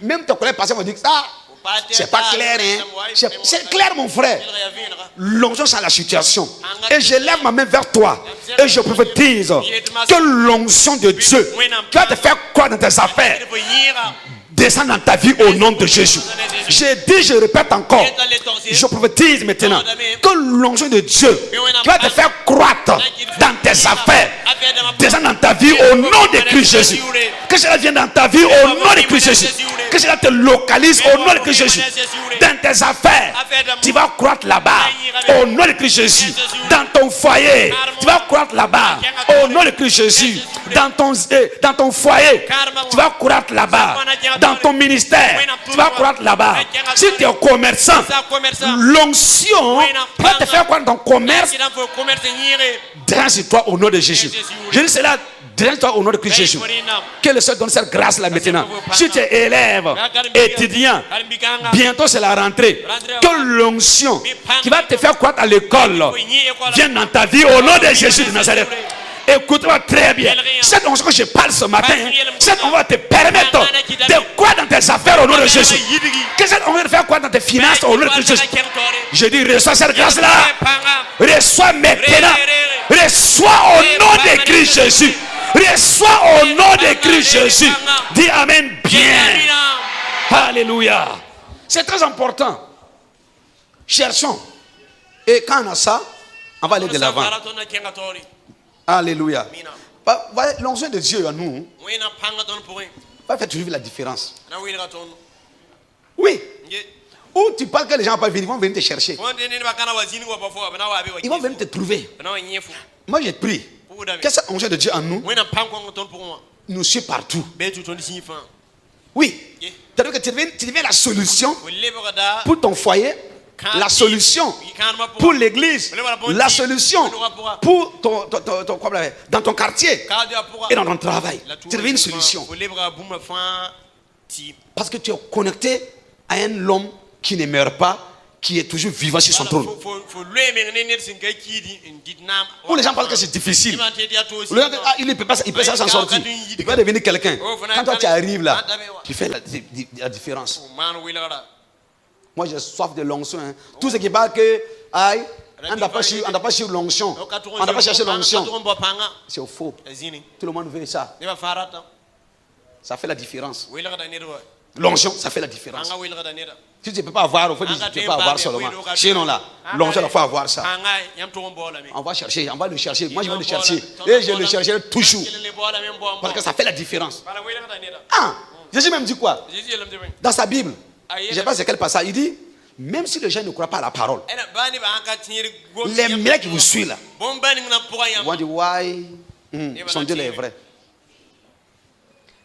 Même tes collègues passés vont dire, ah, c'est pas clair, hein? C'est clair, mon frère. L'onction, c'est la situation. Et je lève ma main vers toi et je prophétise que l'onction de Dieu qui va te faire croire dans tes affaires descend dans ta vie au nom de Jésus. J'ai dit, je répète encore, je prophétise maintenant que l'onction de Dieu qui va te faire croître dans tes affaires descend dans ta vie au nom de Christ Jésus. Que cela vienne dans ta vie au nom de Christ Jésus. Que cela te localise au nom de Christ Jésus. Dans tes affaires, tu vas croître là-bas au nom de Christ Jésus. Dans ton foyer, tu vas croître là-bas au nom de Christ Jésus. Dans ton foyer, tu vas croître là-bas. Dans ton ministère, tu vas croître là-bas. Si tu es commerçant, l'onction va te faire croître dans ton commerce. Draine sur toi au nom de Jésus. Je dis cela, draine toi au nom de Christ Jésus. Que le Seigneur donne cette grâce-là maintenant. Si tu es élève, étudiant, bientôt c'est la rentrée. Que l'onction qui va te faire croître à l'école vienne dans ta vie au nom de Jésus de Nazareth. Écoute-moi très bien. Cette onction que je parle ce matin, cette onction va te permettre de croire dans tes affaires au nom de Jésus. Que cette onction va te faire croire dans tes finances au nom de Jésus. Je dis, reçois cette grâce-là. Reçois maintenant. Reçois au nom de Christ Jésus. Reçois au nom de Christ Jésus. Dis Amen bien. Alléluia. C'est très important. Cherchons. Et quand on a ça, on va aller de l'avant. Alléluia. L'onction de Dieu à nous va faire toujours la différence. Oui. Où tu parles que les gens vont venir, ils vont venir te chercher. Ils vont venir te trouver. Moi j'ai pris que cette onction de Dieu en nous nous suit partout. Oui. C'est-à-dire que tu deviens la solution pour ton foyer. La solution pour l'église, la solution pour dans ton quartier et dans ton travail. Tu deviens une solution. Parce que tu es connecté à un homme qui ne meurt pas, qui est toujours vivant sur son trône. Où les gens pensent que c'est difficile. Il peut pas s'en sortir. Il peut devenir quelqu'un. Quand toi tu arrives là, tu fais la différence. Moi j'ai soif de l'onction. Hein. Tout ce qui parle que On n'a pas cherché l'onction. On n'a pas cherché l'onction. C'est faux. Tout le monde veut ça. Ça fait la différence. L'onction, ça fait la différence. Si tu ne peux pas avoir, il faut dire que tu ne peux pas avoir seulement. Sinon là, l'onction, il faut avoir ça. On va chercher, on va le chercher. Moi, je vais le chercher. Et je le chercherai toujours. Parce que ça fait la différence. Ah, Jésus même dit quoi? Dans sa Bible, je ne sais pas c'est quel passage. Il dit, même si les gens ne croient pas à la parole, les miracles qui vous suivent là, ils vont dire, why? Son Dieu est vrai.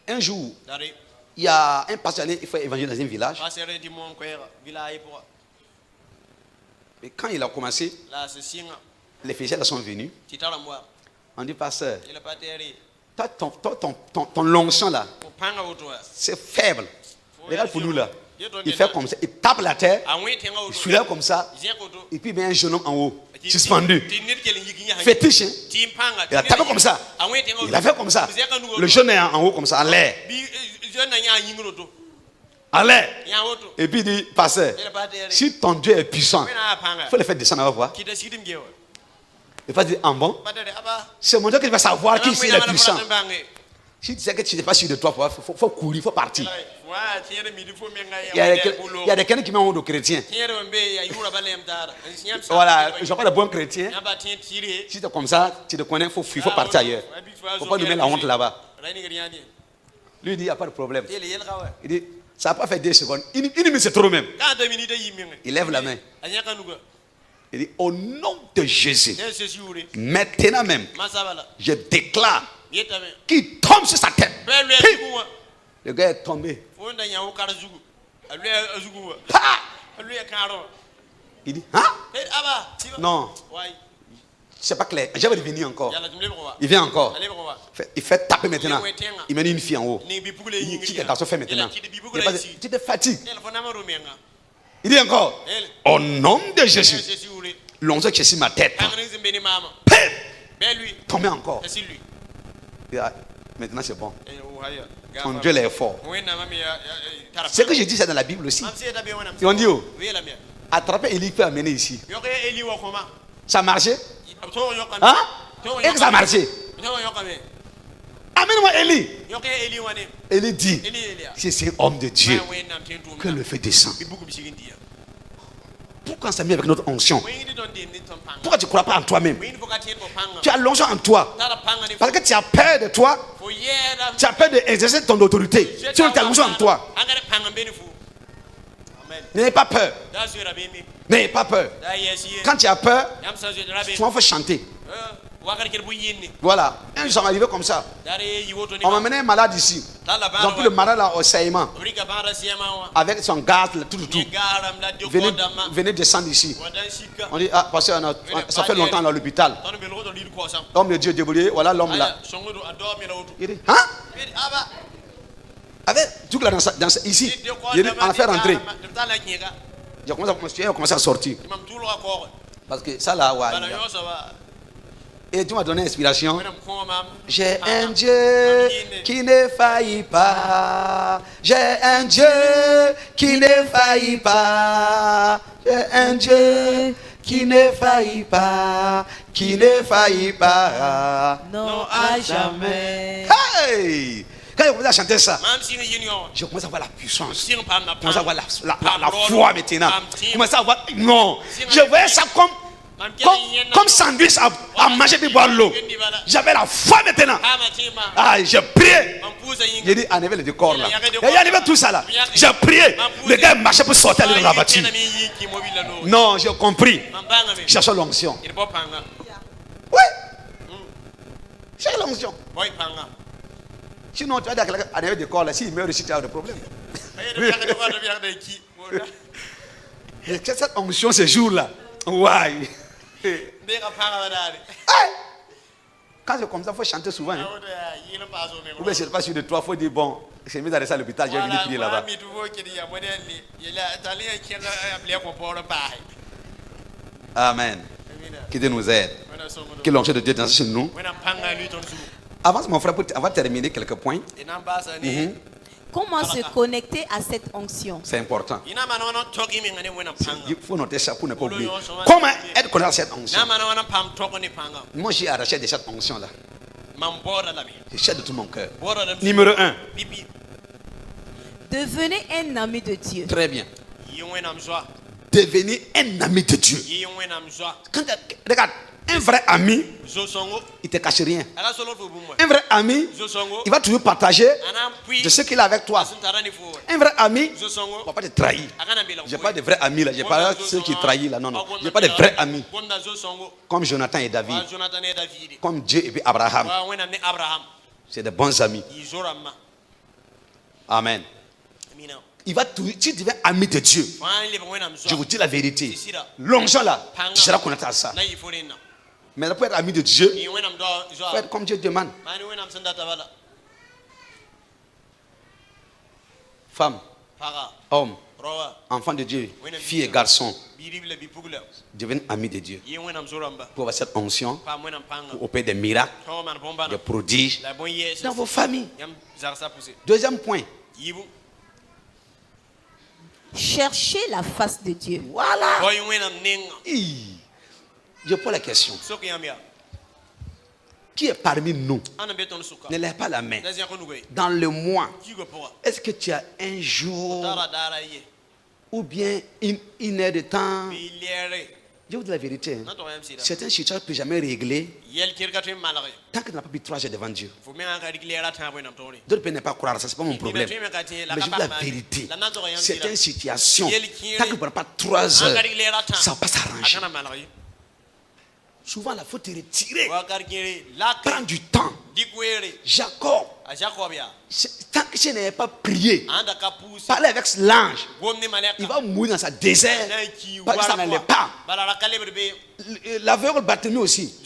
Un jour, il y a un pasteur, il faut évangéliser dans un village. Et quand il a commencé, les physiciens sont venus. On dit, pasteur, ton l'onction là, c'est faible. Regarde pour nous là. Il fait comme ça, il tape la terre, il soulève comme ça, et puis il met un genou en haut, suspendu. Fétiche, hein? Il a tapé comme ça, il a fait comme ça. Le genou est en haut comme ça, en l'air. En l'air. Et puis il dit, pasteur, si ton Dieu est puissant, il faut le faire descendre à voir. Il va dire, en bon, c'est mon Dieu qui va savoir qui est puissant. Si tu sais que tu n'es pas sûr de toi, il faut courir, il faut partir. Il y a des chrétiens qui m'ont de chrétiens. Voilà, je ne suis pas de bon chrétien. Si tu es comme ça, tu te connais, il faut fuir, il faut partir ailleurs. Il ne faut pas nous mettre la honte là-bas. Lui, il dit, il n'y a pas de problème. Il dit, ça n'a pas fait 2 secondes. Une minute, c'est trop même. Il lève la main. Il dit, au nom de Jésus, maintenant même, je déclare qu'il tombe sur sa tête. Le gars est tombé. Il dit, hein? Non. C'est pas clair. Je vais revenir encore. Il vient encore. Il fait taper maintenant. Il met une fille en haut. Il dit, qu'est-ce que fait maintenant? Tu te fatigues. Il dit encore, au nom de Jésus, l'onction qui est sur ma tête. Tombez encore. Maintenant c'est bon. Ton Dieu est fort. Ce que je dis, c'est dans la Bible aussi. Ils ont dit, oh, attraper Élie, peut amener ici. Ça a marché? Hein? Et que ça a marché? Amène-moi Élie. Élie dit, si c'est un homme de Dieu, que le feu descend. Pourquoi on s'est mis avec notre onction? Pourquoi tu ne crois pas en toi-même? Tu as l'onction en toi. Parce que tu as peur de toi. Tu as peur d'exercer ton autorité. Tu as l'onction en toi. N'ayez pas peur. N'ayez pas peur. Quand tu as peur, souvent il faut chanter. Voilà. Un jour, on est arrivé comme ça. On m'a mené un malade ici. Ils ont pris le malade là au saillement. Avec son gaz, tout. Venez descendre ici. On dit, ah, parce que ça fait longtemps dans l'hôpital. L'homme de Dieu débrouillé, voilà l'homme là. Il dit, hein? Avec tout là ici, il dit, on a fait rentrer. J'ai commencé à sortir. Parce que ça là, ouais. Et tu m'as donné inspiration. J'ai un Dieu qui ne faillit pas. J'ai un Dieu qui ne faillit pas. J'ai un Dieu qui ne faillit pas. Qui ne faillit pas. Non, à jamais. Hey! Quand je commence à chanter ça, je commence à voir la puissance. Je commence à voir la foi maintenant. Je commence à voir. Non, je voyais ça comme sandwich à manger et boire l'eau. J'avais la foi maintenant. Ah, j'ai prié. J'ai dit, enlevez le décor là. Il y avait tout ça là. J'ai prié. Le gars marchait pour sortir aller dans la voiture. Non, j'ai compris. Cherche l'onction. Oui. Cherche l'onction. Sinon, tu vas dire qu'à enlever le décor là, s'il meurt ici, tu as des problèmes. Et cette onction ce jour là. Ouais. Quand c'est comme ça, il faut chanter souvent. Hein. Ou bien je ne sais pas sûr de toi, il faut dire bon, j'ai mis dans la salle à l'hôpital, j'ai venu prier là-bas. Amen. Que Dieu nous aide. Que l'onction de Dieu dans chez nous. Avance mon frère, on va terminer quelques points. comment se connecter à cette onction? C'est important. Il faut noter ça pour ne pas oublier. Comment être connecté à cette onction? Moi, j'ai arraché de cette onction-là. Je cherche de tout mon cœur. Numéro 1. Devenez un ami de Dieu. Très bien. Devenez un ami de Dieu. Quand, regarde, un vrai ami, il ne te cache rien. Un vrai ami, il va toujours partager de ce qu'il a avec toi. Un vrai ami, il ne va pas te trahir. Je n'ai pas de vrais amis là. Je n'ai pas ceux qui trahissent là. Non, non. Je n'ai pas de vrais amis. Comme Jonathan et David. Comme Dieu et puis Abraham. C'est de bons amis. Amen. Il va tout, si tu deviens ami de Dieu, je vous dis la vérité. L'onction là, tu seras connecté à ça. Mais pour être ami de Dieu, il faut être comme Dieu demande. Femme, homme, enfant de Dieu, fille et garçon, deviennent amis de Dieu. Pour avoir cette onction, pour opérer des miracles, des prodiges dans vos familles. Deuxième point. Cherchez la face de Dieu. Voilà. Je pose la question. Qui est parmi nous? Ne lève pas la main. Dans le mois, est-ce que tu as un jour ou bien une heure de temps? Je vous dis la vérité. Certaines situations ne peuvent jamais régler tant que tu n'as pas pris 3 jours devant Dieu. D'autres peuvent ne pas croire, ça c'est pas mon problème. Mais je vous dis la vérité. Certaines situations, tant que tu ne prends pas 3 heures, ça ne va pas s'arranger. Souvent, il faut te retirer. Prends du temps. Jacob, tant que je n'avais pas prié, parler avec l'ange, il va mourir dans sa désert. Parce que ça n'allait pas. L'aveugle Bartimée aussi.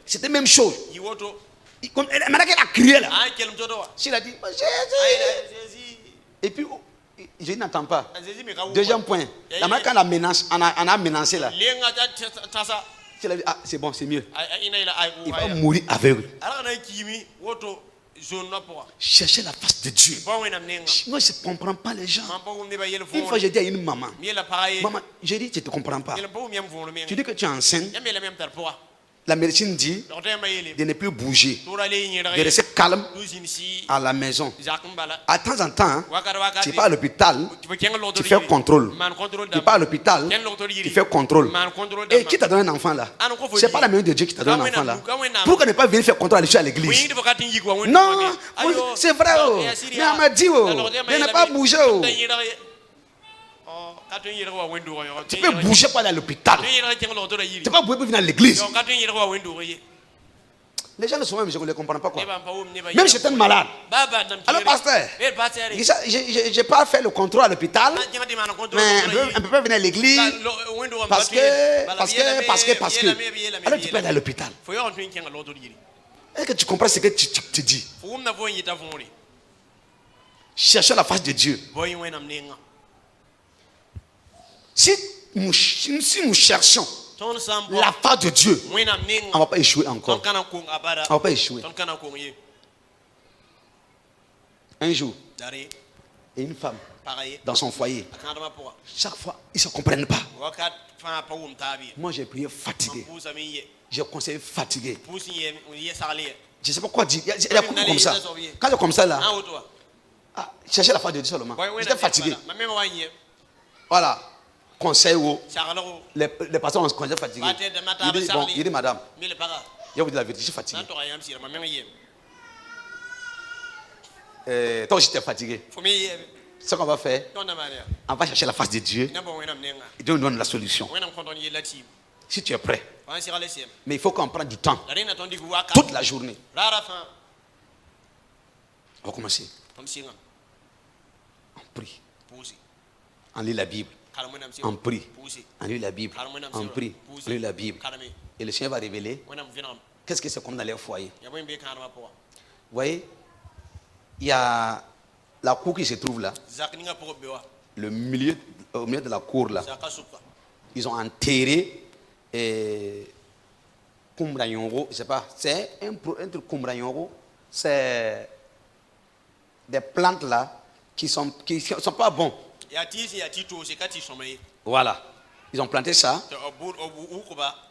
C'était la même chose. Maintenant qu'elle a crié là, il a dit Jésus. Et puis, je n'entends pas. Deuxième point. La manière qu'on a menacé là. Ah, c'est bon, c'est mieux. Il va mourir aveugle. Cherchez la face de Dieu. Moi, je ne comprends pas les gens. Une fois, j'ai dit à une maman, maman, j'ai dit, je ne te comprends pas. Tu dis que tu es enceinte. La médecine dit de ne plus bouger, de rester calme à la maison. À temps en temps, tu pars à l'hôpital, tu fais contrôle. Tu pars à l'hôpital, tu fais contrôle. Et qui t'a donné un enfant là? Ce n'est pas la main de Dieu qui t'a donné un enfant là. Pourquoi ne pas venir faire contrôle à l'église? Non, c'est vrai. Mais on m'a dit, de ne pas bouger. Tu peux bouger pour aller à l'hôpital. Tu ne peux pas bouger pour venir à l'église. Les gens ne sont même, je ne les comprends pas quoi. Même si j'étais malade. Alors pasteur, je n'ai pas fait le contrôle à l'hôpital. Mais on ne peut pas venir à l'église. Parce que. Alors tu peux aller à l'hôpital. Est-ce que tu comprends ce que tu dis? Cherchez la face de Dieu. Si nous cherchons la face de Dieu, on ne va pas échouer encore. On ne va pas échouer. Un jour, et une femme dans son foyer, chaque fois, ils ne se comprennent pas. Moi, j'ai prié fatigué. J'ai conseillé fatigué. Je ne sais pas quoi dire. Il y a comme ça. Quand c'est comme ça là, cherchez la face de Dieu seulement. J'étais fatigué. Voilà. Conseil où les personnes ont conseil fatigué. Il dit madame, je vous dis la vérité, je suis fatigué. Toi aussi tu es fatigué. Ce qu'on va faire, on va chercher la face de Dieu et Dieu nous donne la solution. Si tu es prêt. Mais il faut qu'on prenne du temps. Toute la journée. On va commencer. On prie. On lit la Bible. On prie. On lit la Bible. On prie. On lit la Bible. Et le Seigneur va révéler qu'est-ce que c'est comme dans les foyers. Vous voyez, il y a la cour qui se trouve là. Au milieu de la cour là. Ils ont enterré Kumbranyongo. Je ne sais pas. C'est un truc Kumbranyongo. C'est des plantes là qui sont pas bons. Voilà. Ils ont planté ça.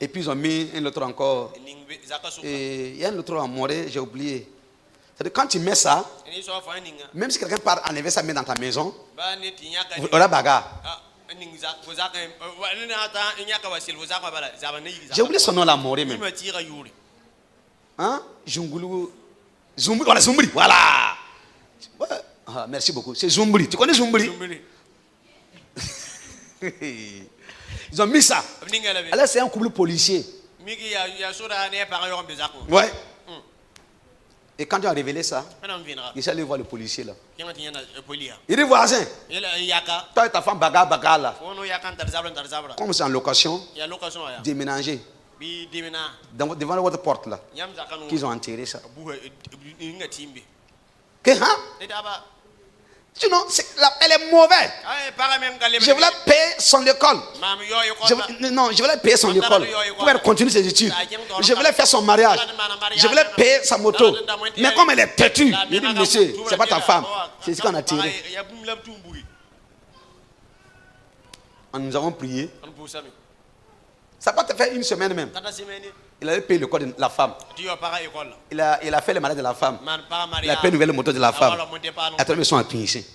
Et puis ils ont mis un autre encore. Et il y a un autre en moré, j'ai oublié. C'est-à-dire quand tu mets ça, même si quelqu'un part enlever ça, met dans ta maison, il aura bagarre. J'ai oublié son nom là, moré même. Hein? Zungulu. Voilà, Zumbri. Voilà. Ouais. Ah, merci beaucoup. C'est Zumbri. Tu connais Zumbri? Ils ont mis ça. Alors c'est un couple policier. Ouais. Et quand ils ont révélé ça, ils sont allés voir le policier là. Il dit voisin, toi et ta femme bagarre là. Comme c'est en location, déménager. Devant votre porte là. Qu'ils ont enterré ça. Que hein? Sinon, elle est mauvaise. Je voulais payer son école. Je voulais payer son école pour elle continuer ses études. Je voulais faire son mariage. Je voulais payer sa moto. Mais comme elle est têtue, il dit, monsieur, c'est pas ta femme. C'est ce qu'on a tiré. Nous avons prié. Ça peut te faire une semaine même. Il avait payé le corps de la femme. Il a fait le mariage de la femme. Il a payé une nouvelle moto de la femme. Attends, ils sont ici.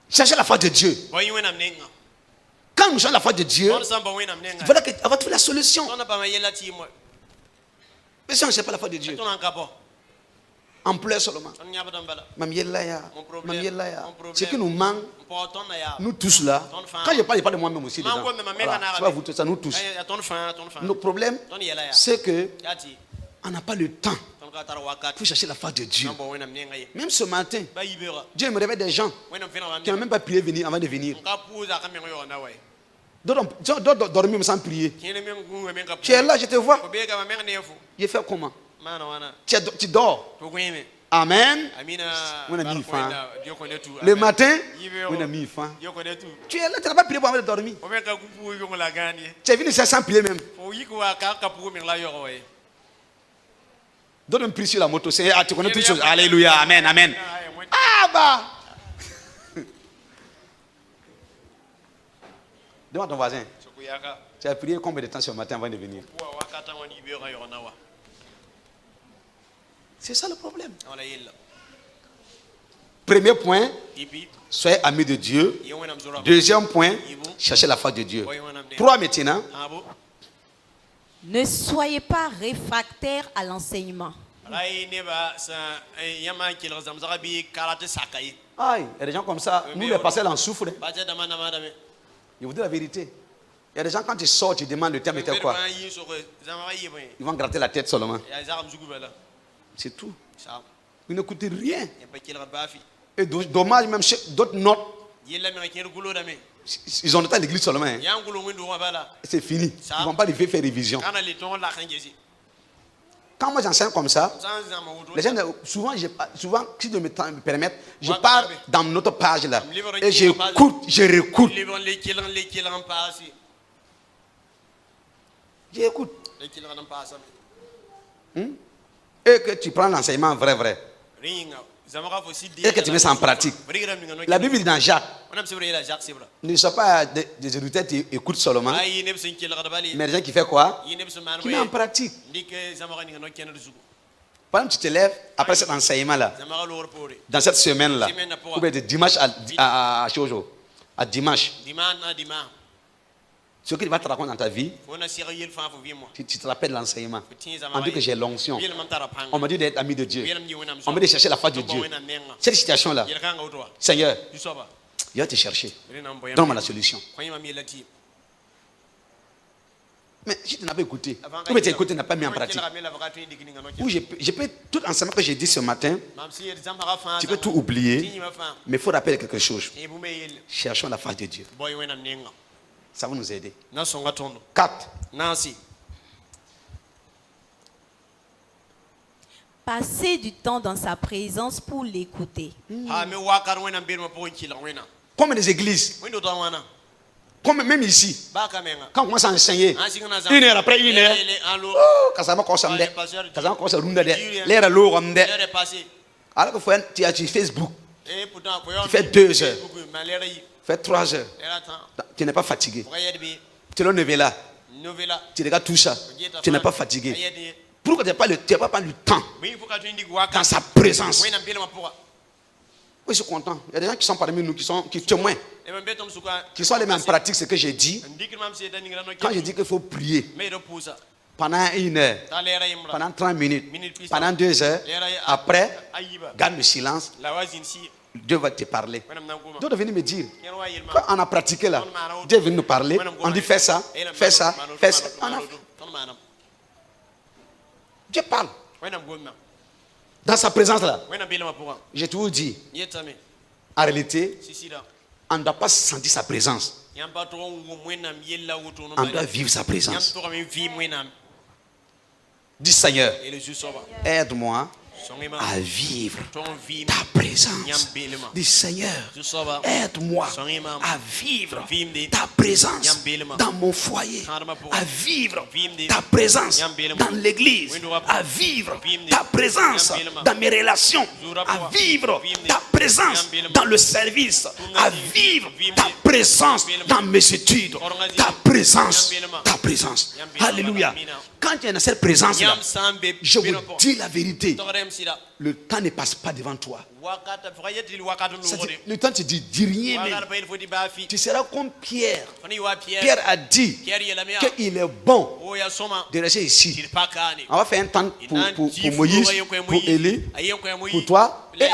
Cherchez la foi de Dieu. Quand nous cherchons la foi de Dieu, voilà qu'on va trouver la solution. Mais si on ne cherche pas la foi de Dieu, on pleure seulement. Ce qui nous manque, nous tous là, quand je parle de moi-même aussi, dedans, voilà, c'est pas vous tous, ça nous tous. Nos problèmes, c'est que on n'a pas le temps pour chercher la foi de Dieu. Même ce matin, Dieu me révèle des gens qui n'ont même pas prié venir avant de venir. D'autres dorment sans prier. Tu es là, je te vois. Je fais comment? Tu dors. Amen. On a mis fin. Le matin, on a mis fin. Tu es là, tu n'as pas prié pour avoir dormi. Tu es venu sans prier même. Donne un prix sur la moto. Tu connais toutes choses. Alléluia. Amen. Amen. Ah bah. Demande à ton voisin. Tu as prié combien de temps ce matin avant de venir? C'est ça le problème. Premier point, soyez amis de Dieu. Deuxième point, cherchez la foi de Dieu. 3 maintenant. Ne soyez pas réfractaires à l'enseignement. Il y a des gens comme ça, nous les pasteurs en souffrent. Je vous dis la vérité. Il y a des gens, quand ils sortent, ils demandent le thème était quoi. Ils vont gratter la tête seulement. C'est tout. Ils n'écoutent rien. Et dommage, même d'autres notes. Ils ont noté à l'église seulement. Hein. C'est fini. Ils ne vont pas faire révision. Quand moi j'enseigne comme ça, les gens, souvent, si je me permets, je pars dans notre page là. Et j'écoute, je réécoute. J'écoute. Et que tu prends l'enseignement vrai. Et que tu mets ça en pratique. La Bible dit dans Jacques, ne sois pas des érudits qui écoutent seulement, mais des gens qui font quoi? Qui mettent en pratique. Par exemple, tu te lèves après cet enseignement-là, dans cette semaine-là, ou bien de dimanche à dimanche. Ce qu'il va te raconter dans ta vie, tu te rappelles l'enseignement. On dit que j'ai l'onction. On me dit d'être ami de Dieu. On me dit de chercher la foi de Dieu. Cette situation-là, Seigneur, il va te chercher. Donne-moi la solution. Mais si tu n'as pas écouté, ou bien tu as écouté, tu n'as pas mis en pratique, ou je peux tout enseignement que j'ai dit ce matin, tu peux tout oublier, mais il faut rappeler quelque chose. Cherchons la foi de Dieu. Ça va nous aider. 4. Passez du temps dans sa présence pour l'écouter. Comme les églises, comme même ici, quand on commence à enseigner, 1 heure après 1 heure, Alors que tu es sur Facebook. Tu fais 2 heures. Tu fais 3 heures. Tu n'es pas fatigué. Tu es là. Tu regardes tout ça. Tu n'es pas fatigué. Pourquoi tu n'as pas le temps dans sa présence? Oui, je suis content. Il y a des gens qui sont parmi nous qui témoignent, qui sont les mêmes pratiques ce que j'ai dit. Quand je dis qu'il faut prier pendant 1 heure, pendant 30 minutes, pendant 2 heures, après, garde le silence. Dieu va te parler. Dieu est venu me dire, quand on a pratiqué là, Dieu est venu nous parler. On dit fais ça, fais ça, fais ça. Dieu parle. Dans sa présence là, j'ai toujours dit, en réalité, on ne doit pas sentir sa présence. On doit vivre sa présence. Dis Seigneur, aide-moi à vivre ta présence. Dis Seigneur, aide-moi à vivre ta présence dans mon foyer, à vivre ta présence dans l'église, à vivre ta présence dans mes relations, à vivre ta présence dans le service, à vivre ta présence dans mes études, ta présence. Alléluia. Quand il y a cette présence là, je vous dis la vérité, le temps ne passe pas devant toi. Le temps te dit rien. Tu seras comme Pierre. Pierre a dit qu'il est bon de rester ici. On va faire un temps pour Moïse, pour Élie, pour toi. Et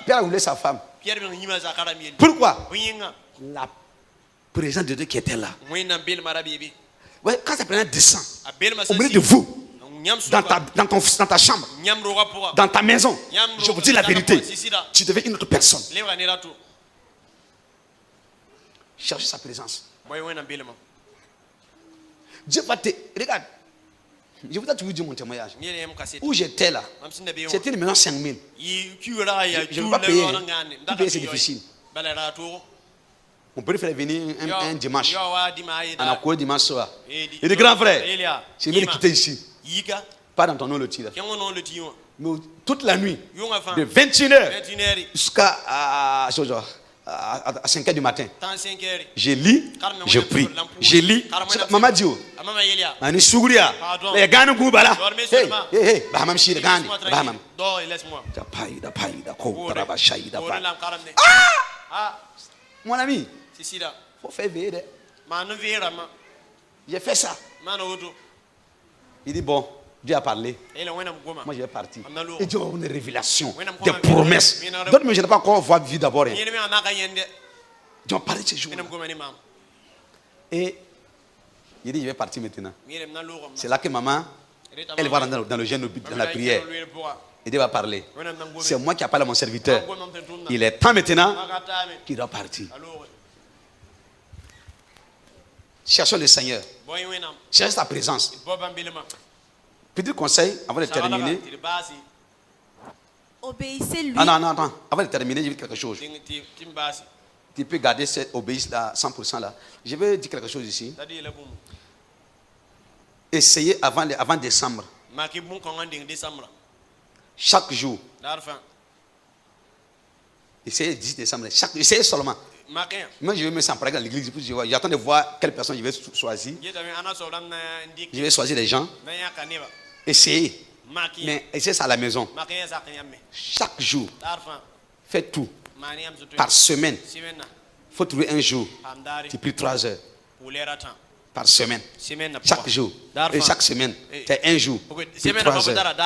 Pierre voulait sa femme. Pourquoi? La présence de Dieu qui était là. Ouais, quand sa présence descend au milieu de vous, dans ta chambre, dans ta maison, je vous dis la vérité, tu deviens une autre personne. Cherchez sa présence. Dieu va te... Regarde, je vous ai toujours dit mon témoignage. Où j'étais là, c'était une maison 5000. Je ne veux pas payer. Tout payer, c'est difficile. On peut le faire venir un dimanche. On a quoi dimanche soir? Il dit, grand frère, je vais le quitter ici. Pas dans ton nom le tir. Mais toute la nuit, de 21h jusqu'à 5h du matin, je lis, je prie. Je lis. Maman dit, Mani Souria, les gars ne goûtent pas là. Hey, Bahamam Shir Gandhi, Bahamam. Mon ami, il faut faire veiller. J'ai fait ça. Il dit bon, Dieu a parlé. Moi je vais partir. Et Dieu a une révélation, des promesses. D'autres, mais je n'ai pas encore voir vie d'abord. Dieu a parlé de ces jours. Et il dit je vais partir maintenant. C'est là que maman, elle va rentrer dans le jeûne, dans la prière. Et Dieu va parler. C'est moi qui ai parlé à mon serviteur. Il est temps maintenant qu'il doit partir. Cherchons le Seigneur. Cherche sa présence. Petit conseil, avant de terminer. Obéissez-lui. Non. Avant de terminer, je vais dire quelque chose. Tu peux garder cette obéissance là, 100% là. Je vais dire quelque chose ici. Essayez avant décembre. Chaque jour. Essayez 10 décembre. Essayez seulement. Moi, je vais me sentir dans l'église. J'attends de voir quelle personne je vais choisir. Je vais choisir les gens. Essayez. Mais essayez ça à la maison. Chaque jour. Faites tout. Par semaine. Il faut trouver un jour. Tu pries 3 heures. Par semaine. Chaque jour. Et chaque semaine. C'est un jour. Puis 3 heures.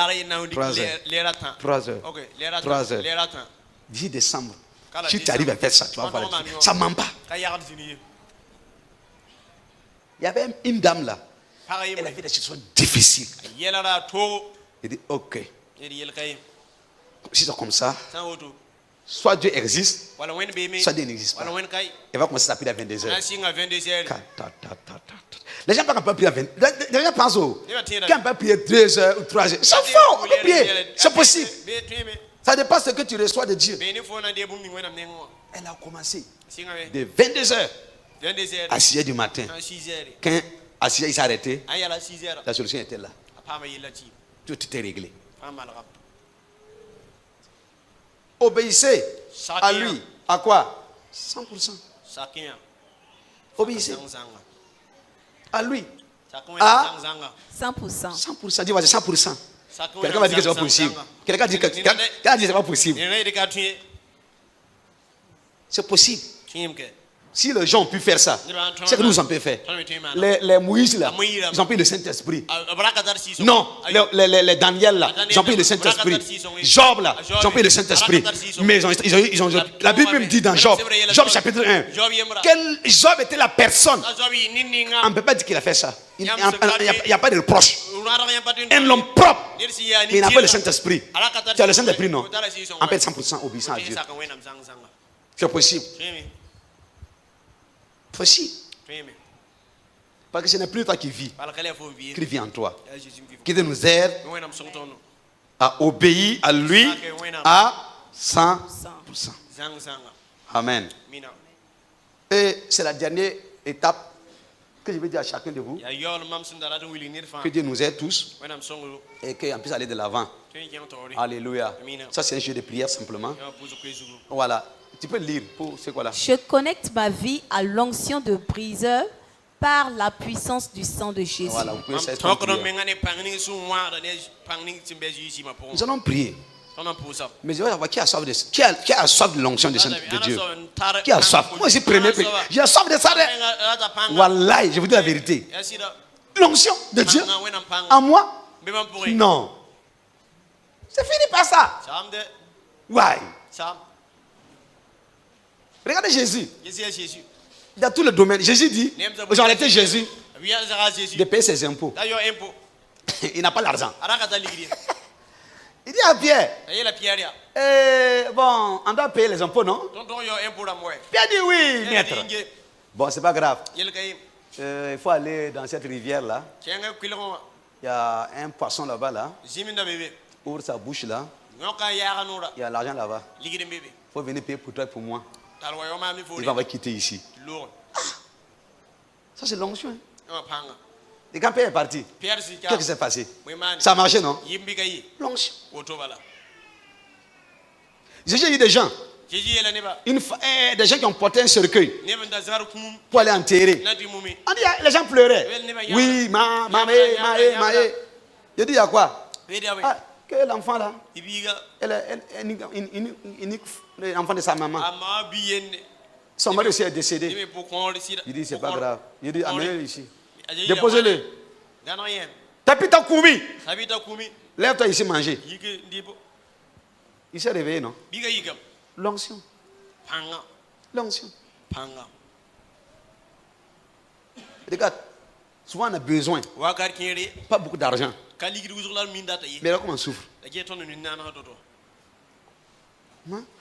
3 heures. 10 décembre. Si tu arrives à faire ça, tu vas voir. Ça ne ment pas. Il y avait une dame là. Elle avait des situations difficiles. Il dit ok. Si c'est comme ça, soit Dieu existe, soit Dieu n'existe pas. Elle va commencer à prier à 22h. Les gens ne peuvent pas prier à 22h. Les gens pensent qu'on peut prier 2 heures ou 3 heures. C'est faux, on peut prier. C'est possible. Ça dépasse ce que tu reçois de Dieu. Elle a commencé de 22h à 6h du matin. Quand à 6h il s'est arrêté, la solution était là. Tout était réglé. Obéissez à lui. À quoi? 100%. Obéissez à lui. À 100%. 100%. Dis, vas-y, 100%. Quelqu'un va dire que ce n'est pas possible. Quelqu'un dit que ce n'est pas possible. C'est possible. Si les gens ont pu faire ça, c'est que nous on peut faire. Les Moïse là, ils ont pris le Saint-Esprit. Non, les Daniel là, ils ont pris le Saint-Esprit. Job là, ils ont pris le Saint-Esprit. Mais la Bible même dit dans Job chapitre 1, que Job était la personne. On ne peut pas dire qu'il a fait ça. Il n'y a pas de reproche. Un homme propre, mais il n'a pas le Saint-Esprit. Tu as le Saint-Esprit, non? On peut être 100% obéissant à Dieu. C'est possible. Possible. Parce que ce n'est plus toi qui vis, qu'il vit en toi. Qui nous aide à obéir à lui à 100%. Amen. Et c'est la dernière étape que je vais dire à chacun de vous. Que Dieu nous aide tous et qu'on puisse aller de l'avant. Alléluia. Ça, c'est un jeu de prière simplement. Voilà. Tu peux lire pour c'est quoi là? Je connecte ma vie à l'onction de briseur par la puissance du sang de Jésus. Voilà, vous pouvez nous allons prier. Mais je vais voir qui a soif de l'onction de Dieu. Qui a soif? Moi, je suis premier. J'ai soif de ça. Wallahi, je vous dis la vérité. L'onction de Dieu en moi? Non. C'est fini par ça. Why? Regardez Jésus. Dans tout le domaine, Jésus dit, j'ai arrêté Jésus de payer ses impôts. Il n'a pas l'argent. Il dit à Pierre, bon, on doit payer les impôts, non? Pierre dit oui, maître. Bon, c'est pas grave. Il faut aller dans cette rivière-là. Il y a un poisson là-bas, là. Ouvre sa bouche là. Il y a l'argent là-bas. Il faut venir payer pour toi et pour moi. Il va quitter ici. Ça c'est l'onction. Et quand Pierre est parti, qu'est-ce qui s'est passé? Ça a marché, non? L'onction. J'ai eu des gens. Des gens qui ont porté un cercueil pour aller enterrer. On dit, les gens pleuraient. Oui, maé. Je dis, il y a quoi? Que l'enfant là, l'enfant de sa maman, son mari aussi est décédé. Il dit c'est pas grave. Il dit amenez-le ici. Déposez-le. Tapita Koumi. Lève-toi ici manger. Il s'est réveillé, non? L'onction. L'onction. Regarde, souvent on a besoin. Pas beaucoup d'argent. Mais là, comment on souffre?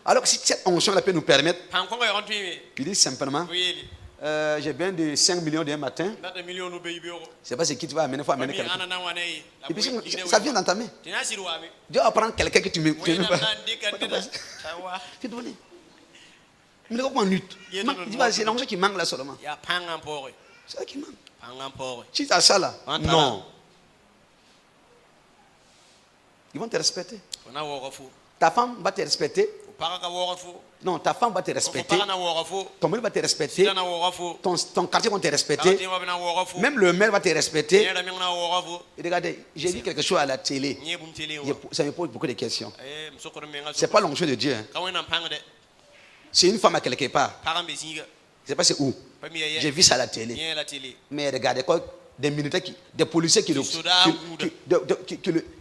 Alors que si cette onction-là peut nous permettre, il dit simplement, j'ai besoin de 5 millions d'un matin. C'est pas ce qui tu vas amener, il faut amener quelqu'un. Et puis ça vient dans ta main. Dieu va prendre quelqu'un que tu ne veux pas. Tu dois donner. Mais comment on lutte? C'est l'onction qui manque là seulement. C'est ça qui manque. Si tu as ça là, non. Ils vont te respecter. Ta femme va te respecter. Non, ta femme va te respecter. Ton mari va te respecter. Ton quartier va te respecter. Même le maire va te respecter. Et regardez, j'ai vu quelque chose à la télé. Ça me pose beaucoup de questions. Ce n'est pas l'onction de Dieu. C'est une femme à quelque part. Je ne sais pas c'est où. J'ai vu ça à la télé. Mais regardez quoi. Des militaires, des policiers qui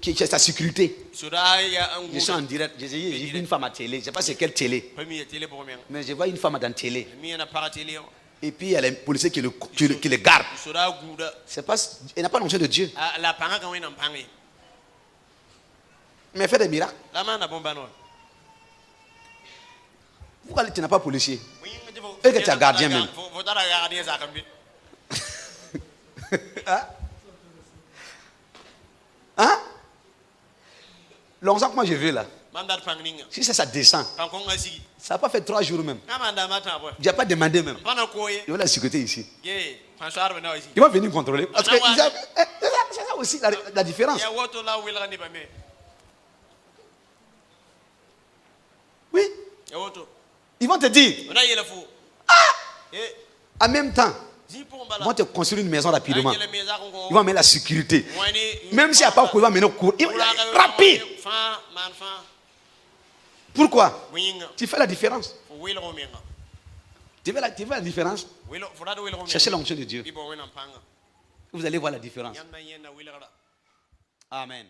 c'est sa sécurité. Je suis en direct. J'ai vu une femme à télé. Je ne sais pas c'est quelle télé. Mais je vois une femme dans la télé. Et puis il y a les policiers qui le gardent. Il n'a pas l'onction de Dieu. Mais il fait des miracles. Pourquoi tu n'as pas policier? Et que tu as gardien même. Hein? L'onction que moi je veux là, si ça descend, ça n'a pas fait 3 jours même. Je n'ai pas demandé même. Il y a la sécurité ici. Ils vont venir contrôler. Parce que c'est ça aussi la différence. Oui. Ils vont te dire, en même temps, ils vont te construire une maison rapidement. Ils vont mettre la sécurité. Même s'il n'y a pas de cours, ils vont mener au cours. Rapide. Pourquoi? Tu fais la différence. Tu fais la différence. Cherchez l'onction de Dieu. Vous allez voir la différence. Amen.